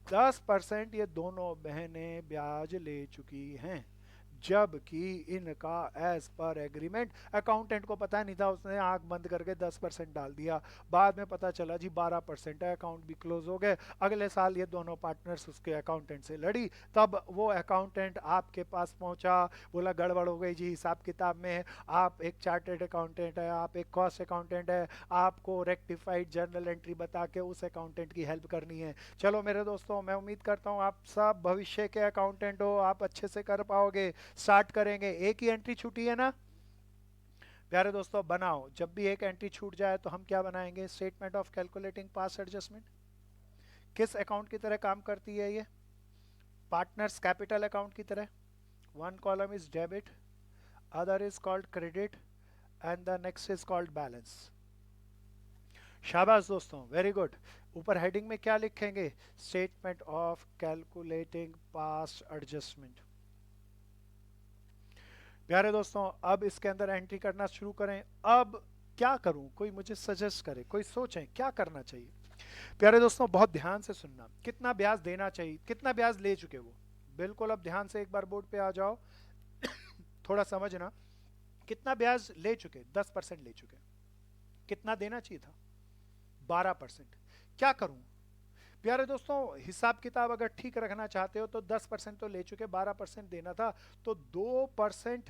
10% ये दोनों बहनें ब्याज ले चुकी हैं, जबकि इनका एज पर एग्रीमेंट, अकाउंटेंट को पता नहीं था, उसने आंख बंद करके 10% डाल दिया। बाद में पता चला जी 12% है, अकाउंट भी क्लोज हो गए। अगले साल ये दोनों पार्टनर्स उसके अकाउंटेंट से लड़ी, तब वो अकाउंटेंट आपके पास पहुंचा, बोला गड़बड़ हो गई जी हिसाब किताब में, आप एक चार्टर्ड अकाउंटेंट है, आप एक कॉस्ट अकाउंटेंट है, आपको रेक्टिफाइड जर्नल एंट्री बता के उस अकाउंटेंट की हेल्प करनी है। चलो मेरे दोस्तों, मैं उम्मीद करता हूँ आप सब भविष्य के अकाउंटेंट हो, आप अच्छे से कर पाओगे। स्टार्ट करेंगे। एक ही एंट्री छूटी है ना प्यारे दोस्तों? बनाओ। जब भी एक एंट्री छूट जाए तो हम क्या बनाएंगे? Statement of calculating past adjustment. किस अकाउंट की तरह काम करती है ये? पार्टनर्स कैपिटल अकाउंट की तरह। One column is debit, other is called credit, and the next is called balance. शाबाश दोस्तों, वेरी गुड। ऊपर हेडिंग में क्या लिखेंगे? Statement of calculating past adjustment. प्यारे दोस्तों, अब इसके अंदर एंट्री करना शुरू करें। अब क्या करूं? कोई मुझे सजेस्ट करे, कोई सोचें क्या करना चाहिए। प्यारे दोस्तों बहुत ध्यान से सुनना। कितना ब्याज देना चाहिए, कितना ब्याज ले चुके वो, बिल्कुल अब ध्यान से एक बार बोर्ड पे आ जाओ। थोड़ा समझना। कितना ब्याज ले चुके? 10% ले चुके। कितना देना चाहिए था? 12%। क्या करूं प्यारे दोस्तों? हिसाब किताब अगर ठीक रखना चाहते हो तो 10% तो ले चुके, 12% देना था, तो 2%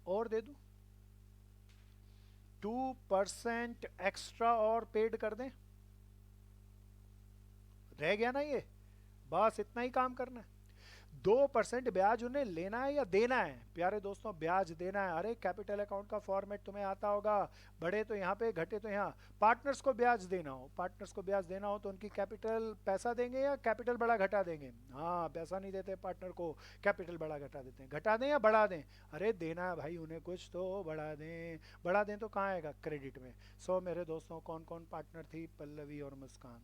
और दे दूं? 2% एक्स्ट्रा और पेड कर दें? रह गया ना ये? बस इतना ही काम करना है। 2% ब्याज उन्हें लेना है या देना है? प्यारे दोस्तों ब्याज देना है। अरे कैपिटल अकाउंट का फॉर्मेट तुम्हें आता होगा, बढ़े तो यहाँ पे, घटे तो यहाँ। पार्टनर्स को ब्याज देना हो, पार्टनर्स को ब्याज देना हो तो उनकी कैपिटल पैसा देंगे या कैपिटल बड़ा घटा देंगे? हाँ, पैसा नहीं देते पार्टनर को, कैपिटल बड़ा घटा देते हैं। घटा दें या बढ़ा दें? अरे देना है भाई उन्हें कुछ तो बढ़ा दें। बढ़ा दें तो कहाँ आएगा? क्रेडिट में। सो मेरे दोस्तों कौन कौन पार्टनर थी? पल्लवी और मुस्कान।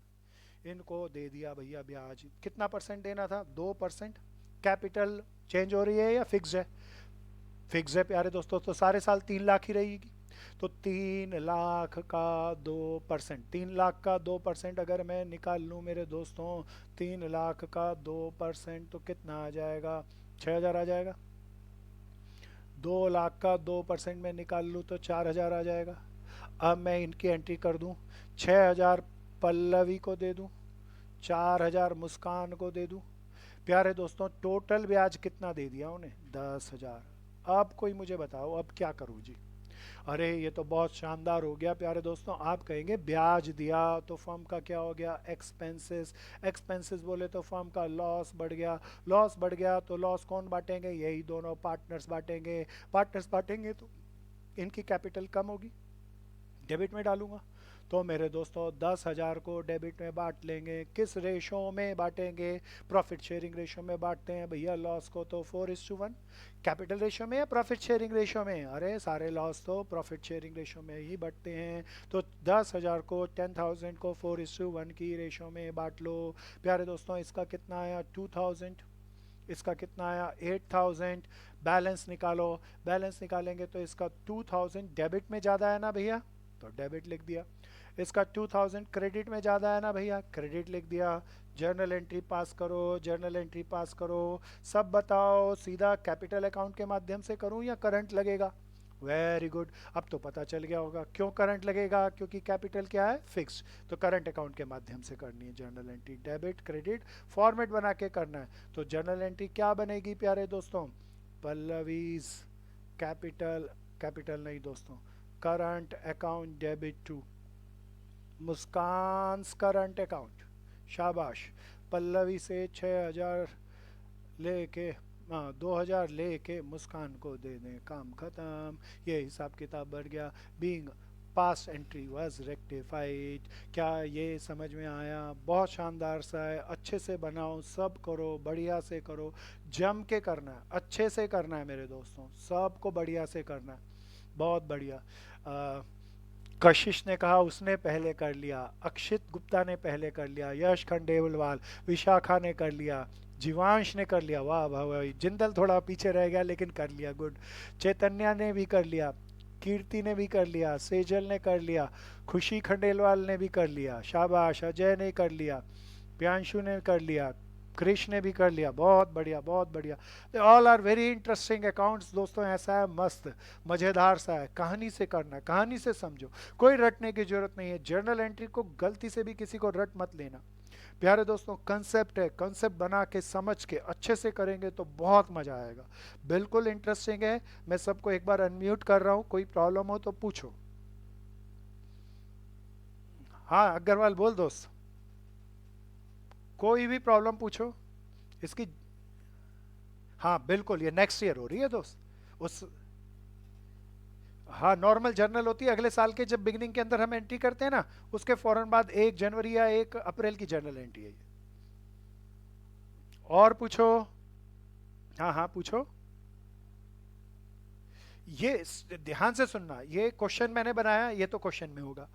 इनको दे दिया भैया ब्याज। कितना परसेंट देना था? 2%। कैपिटल चेंज हो रही है या फिक्स है? फिक्स है प्यारे दोस्तों, तो सारे साल 3 लाख ही रहेगी। तो 3 लाख का 2%, 3 लाख का 2% अगर मैं निकाल लूँ मेरे दोस्तों, 3 लाख का 2% तो कितना आ जाएगा? 6,000 आ जाएगा। 2 लाख का 2% में निकाल लूँ तो 4,000 आ जाएगा। अब मैं इनकी एंट्री कर दूँ, 6,000 पल्लवी को दे दूँ, 4,000 मुस्कान को दे दूँ। प्यारे दोस्तों टोटल ब्याज कितना दे दिया उन्हें? 10,000। अब कोई मुझे बताओ अब क्या करूँ जी? अरे ये तो बहुत शानदार हो गया प्यारे दोस्तों। आप कहेंगे ब्याज दिया तो फर्म का क्या हो गया? एक्सपेंसेस। एक्सपेंसेस बोले तो फर्म का लॉस बढ़ गया। लॉस बढ़ गया तो लॉस कौन बांटेंगे? यही दोनों पार्टनर्स बांटेंगे। पार्टनर्स बांटेंगे तो इनकी कैपिटल कम होगी, डेबिट में डालूंगा। तो मेरे दोस्तों 10,000 को डेबिट में बांट लेंगे। किस रेशो में बांटेंगे? प्रॉफिट शेयरिंग रेशो में बांटते हैं भैया लॉस को, तो 4:1। कैपिटल रेशो में या प्रॉफिट शेयरिंग रेशो में? अरे सारे लॉस तो प्रॉफिट शेयरिंग रेशो में ही बढ़ते हैं। तो 10,000 को, 10,000 को 4:1 की रेशो में बांट लो। प्यारे दोस्तों इसका कितना आया? 2,000। इसका कितना आया? 8,000। बैलेंस निकालो। बैलेंस निकालेंगे तो इसका 2,000 डेबिट में ज़्यादा है ना भैया, तो डेबिट लिख दिया। इसका 2,000 क्रेडिट में ज़्यादा है ना भैया, क्रेडिट लिख दिया। जर्नल एंट्री पास करो, जर्नल एंट्री पास करो। सब बताओ सीधा कैपिटल अकाउंट के माध्यम से करूं या करंट लगेगा? Very good. अब तो पता चल गया होगा क्यों करंट लगेगा, क्योंकि कैपिटल क्या है, फिक्स। तो करंट अकाउंट के माध्यम से करनी है journal entry, debit credit format बना के करना है। तो जर्नल एंट्री क्या बनेगी प्यारे दोस्तों, पल्लवीज कैपिटल, कैपिटल नहीं दोस्तों, current account debit to Muskan current account. शाबाश। पल्लवी से 6,000 लेके, हाँ 2,000 लेके मुस्कान को दे दें, काम खत्म। ये हिसाब किताब बढ़ गया। Being pass entry was rectified. क्या ये समझ में आया? बहुत शानदार सा है, अच्छे से बनाओ, सब करो, बढ़िया से करो, जम के करना है, अच्छे से करना है मेरे दोस्तों, सबको बढ़िया से करना है। बहुत बढ़िया। कशिश ने कहा उसने पहले कर लिया, अक्षित गुप्ता ने पहले कर लिया, यश खंडेलवाल, विशाखा ने कर लिया, जीवांश ने कर लिया, वाह वाह वाह। जिंदल थोड़ा पीछे रह गया लेकिन कर लिया, गुड। चैतन्या ने भी कर लिया, कीर्ति ने भी कर लिया, सेजल ने कर लिया, खुशी खंडेलवाल ने भी कर लिया, शाबाश। अजय ने कर लिया, प्रियांशु ने कर लिया, क्रिश ने भी कर लिया, बहुत बढ़िया बहुत बढ़िया। They all are very interesting accounts दोस्तों, ऐसा है मस्त मज़ेदार सा है, कहानी से करना है, कहानी से समझो, कोई रटने की जरूरत नहीं है। जर्नल एंट्री को गलती से भी किसी को रट मत लेना प्यारे दोस्तों, कंसेप्ट है, कंसेप्ट बना के समझ के अच्छे से करेंगे तो बहुत मज़ा आएगा, बिल्कुल इंटरेस्टिंग है। मैं सबको एक बार अनम्यूट कर रहा हूँ, कोई प्रॉब्लम हो तो पूछो। हाँ अग्रवाल बोल दोस्त, कोई भी प्रॉब्लम पूछो इसकी। हाँ बिल्कुल, ये नेक्स्ट ईयर हो रही है दोस्त। उस, हाँ नॉर्मल जर्नल होती है अगले साल के, जब बिगिनिंग के अंदर हम एंट्री करते हैं ना, उसके फौरन बाद 1 जनवरी या 1 अप्रैल की जर्नल एंट्री है ये। और पूछो। हाँ हाँ पूछो। ये ध्यान से सुनना, ये क्वेश्चन मैंने बनाया, ये तो क्वेश्चन में होगा।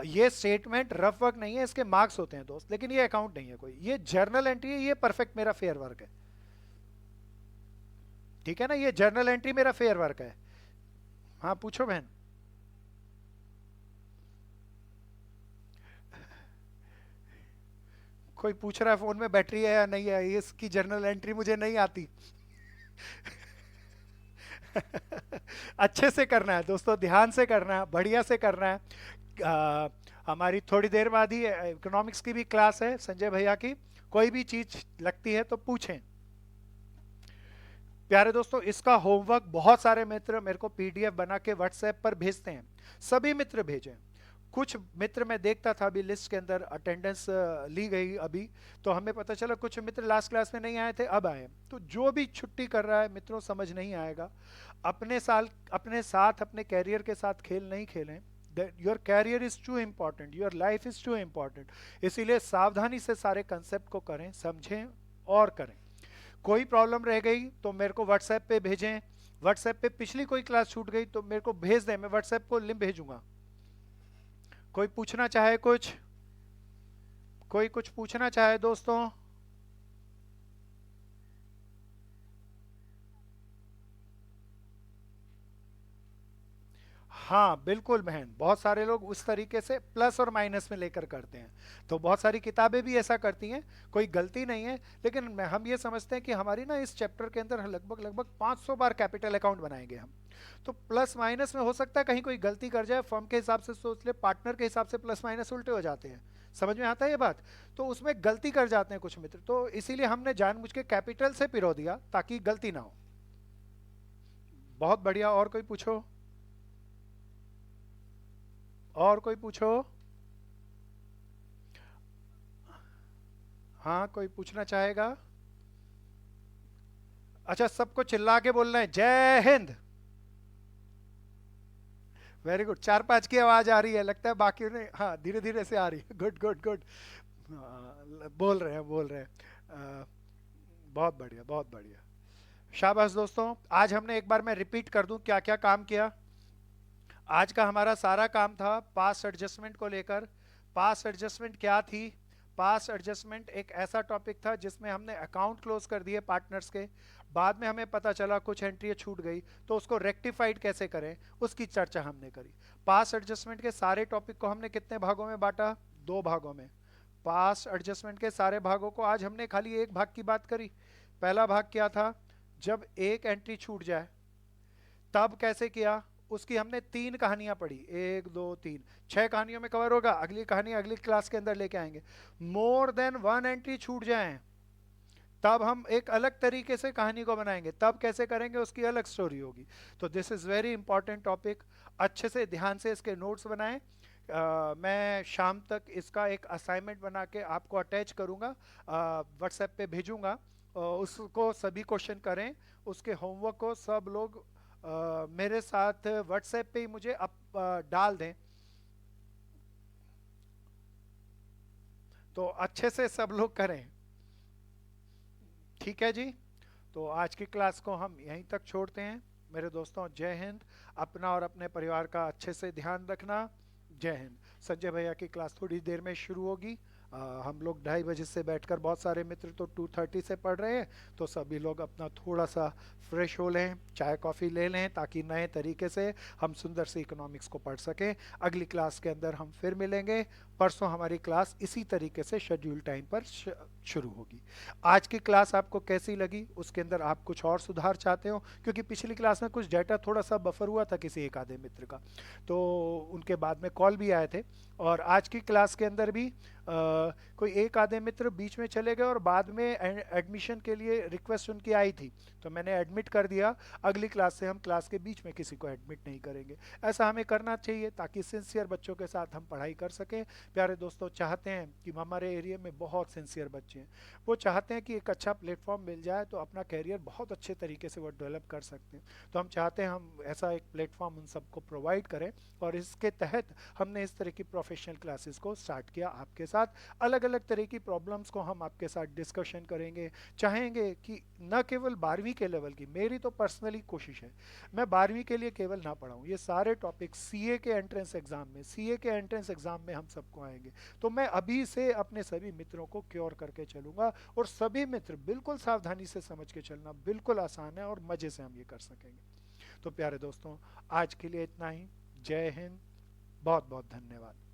ये स्टेटमेंट रफ वर्क नहीं है, इसके मार्क्स होते हैं दोस्त, लेकिन ये अकाउंट नहीं है कोई, ये जर्नल एंट्री है, ये परफेक्ट मेरा फेयर वर्क है। ठीक है ना, ये जर्नल एंट्री मेरा फेयर वर्क है। हाँ पूछो बहन। कोई पूछ रहा है फोन में बैटरी है या नहीं है, इसकी जर्नल एंट्री मुझे नहीं आती। अच्छे से करना है दोस्तों, ध्यान से करना है, बढ़िया से करना है। हमारी थोड़ी देर बाद ही इकोनॉमिक्स की भी क्लास है संजय भैया की, कोई भी चीज लगती है तो पूछें। प्यारे दोस्तों, इसका होमवर्क बहुत सारे मित्र मेरे को पीडीएफ बना के व्हाट्सएप पर भेजते हैं, सभी मित्र भेजें। कुछ मित्र मैं देखता था अभी लिस्ट के अंदर, अटेंडेंस ली गई अभी, तो हमें पता चला कुछ मित्र लास्ट क्लास में नहीं आए थे, अब आए। तो जो भी छुट्टी कर रहा है मित्रों, समझ नहीं आएगा, अपने साल अपने साथ अपने कैरियर के साथ खेल नहीं खेलें। Your career is too important, your life is too important. इसीलिए सावधानी से सारे कंसेप्ट को करें, समझें और करें। कोई प्रॉब्लम रह गई तो मेरे को व्हाट्सएप पे भेजें। व्हाट्सएप पे पिछली कोई क्लास छूट गई तो मेरे को भेज दें, मैं व्हाट्सएप को लिंक भेजूंगा। कोई पूछना चाहे कुछ, कोई कुछ पूछना चाहे दोस्तों। हाँ बिल्कुल बहन, बहुत सारे लोग उस तरीके से प्लस और माइनस में लेकर करते हैं, तो बहुत सारी किताबें भी ऐसा करती हैं, कोई गलती नहीं है। लेकिन हम ये समझते हैं कि हमारी ना इस चैप्टर के अंदर लगभग लगभग 500 बार कैपिटल अकाउंट बनाएंगे हम, तो प्लस माइनस में हो सकता है कहीं कोई गलती कर जाए, फर्म के हिसाब से सोच ले, पार्टनर के हिसाब से प्लस माइनस उल्टे हो जाते हैं। समझ में आता है ये बात? तो उसमें गलती कर जाते हैं कुछ मित्र, तो इसीलिए हमने जानबूझ के कैपिटल से पिरो दिया ताकि गलती ना हो। बहुत बढ़िया। और कोई पूछो, और कोई पूछो। हाँ कोई पूछना चाहेगा? अच्छा सबको चिल्ला के बोलना है जय हिंद। वेरी गुड, 4-5 की आवाज आ रही है, लगता है बाकी ने, हाँ धीरे धीरे से आ रही है, गुड गुड गुड। बोल रहे हैं बोल रहे हैं। बहुत बढ़िया बहुत बढ़िया, शाबाश दोस्तों। आज हमने, एक बार मैं रिपीट कर दूं क्या क्या काम किया। आज का हमारा सारा काम था पास एडजस्टमेंट को लेकर। पास एडजस्टमेंट क्या थी? पास एडजस्टमेंट एक ऐसा टॉपिक था जिसमें हमने अकाउंट क्लोज कर दिए पार्टनर्स के, बाद में हमें पता चला कुछ एंट्री छूट गई, तो उसको रेक्टिफाइड कैसे करें उसकी चर्चा हमने करी। पास एडजस्टमेंट के सारे टॉपिक को हमने कितने भागों में बांटा? 2 भागों में। पास एडजस्टमेंट के सारे भागों को आज हमने खाली एक भाग की बात करी। पहला भाग क्या था? जब एक एंट्री छूट जाए तब कैसे किया, उसकी हमने 3 कहानियां पढ़ी, 1 2 3, 6 कहानियों में कवर होगा। अगली कहानी अगली क्लास के अंदर लेके आएंगे। मोर देन 1 एंट्री छूट जाए तब हम एक अलग तरीके से कहानी को बनाएंगे, तब कैसे करेंगे उसकी अलग स्टोरी होगी। तो this is very important topic. अच्छे से ध्यान से इसके नोट्स बनाएं। मैं शाम तक इसका एक असाइनमेंट बना के आपको अटैच करूंगा, व्हाट्सएप पे भेजूंगा। उसको सभी क्वेश्चन करें, उसके होमवर्क को सब लोग मेरे साथ व्हाट्सएप पे ही मुझे डाल दें। तो अच्छे से सब लोग करें। ठीक है जी। तो आज की क्लास को हम यहीं तक छोड़ते हैं। मेरे दोस्तों, जय हिंद। अपना और अपने परिवार का अच्छे से ध्यान रखना। जय हिंद। संजय भैया की क्लास थोड़ी देर में शुरू होगी। हम लोग 2:30 बजे से बैठकर, बहुत सारे मित्र तो 2:30 से पढ़ रहे हैं, तो सभी लोग अपना थोड़ा सा फ्रेश हो लें, चाय कॉफ़ी ले लें, ताकि नए तरीके से हम सुंदर से इकोनॉमिक्स को पढ़ सकें। अगली क्लास के अंदर हम फिर मिलेंगे। परसों हमारी क्लास इसी तरीके से शेड्यूल टाइम पर शुरू होगी। आज की क्लास आपको कैसी लगी, उसके अंदर आप कुछ और सुधार चाहते हो, क्योंकि पिछली क्लास में कुछ डाटा थोड़ा सा बफर हुआ था किसी एक आधे मित्र का, तो उनके बाद में कॉल भी आए थे। और आज की क्लास के अंदर भी कोई एक आधे मित्र बीच में चले गए और बाद में एडमिशन के लिए रिक्वेस्ट उनकी आई थी, तो मैंने एडमिट कर दिया। अगली क्लास से हम क्लास के बीच में किसी को एडमिट नहीं करेंगे। ऐसा हमें करना चाहिए ताकि सिंसियर बच्चों के साथ हम पढ़ाई कर सकें। प्यारे दोस्तों, चाहते हैं कि हमारे एरिया में बहुत सिंसियर बच्चे हैं, वो चाहते हैं कि एक अच्छा प्लेटफॉर्म मिल जाए तो अपना कैरियर बहुत अच्छे तरीके से वो डेवलप कर सकते हैं। तो हम चाहते हैं हम ऐसा एक प्लेटफॉर्म उन सबको प्रोवाइड करें, और इसके तहत हमने इस तरह की प्रोफेशनल क्लासेस को स्टार्ट किया आपके साथ। अलग अलग तरह की प्रॉब्लम्स को हम आपके साथ डिस्कशन करेंगे। चाहेंगे कि न केवल 12वीं के लेवल की, मेरी तो पर्सनली कोशिश है मैं 12वीं के लिए केवल ना पढ़ाऊँ, ये सारे टॉपिक सीए के एंट्रेंस एग्जाम में, हम सबको आएंगे। तो मैं अभी से अपने सभी मित्रों को क्योर करके चलूंगा, और सभी मित्र बिल्कुल सावधानी से समझ के चलना, बिल्कुल आसान है और मजे से हम ये कर सकेंगे। तो प्यारे दोस्तों, आज के लिए इतना ही। जय हिंद। बहुत बहुत धन्यवाद।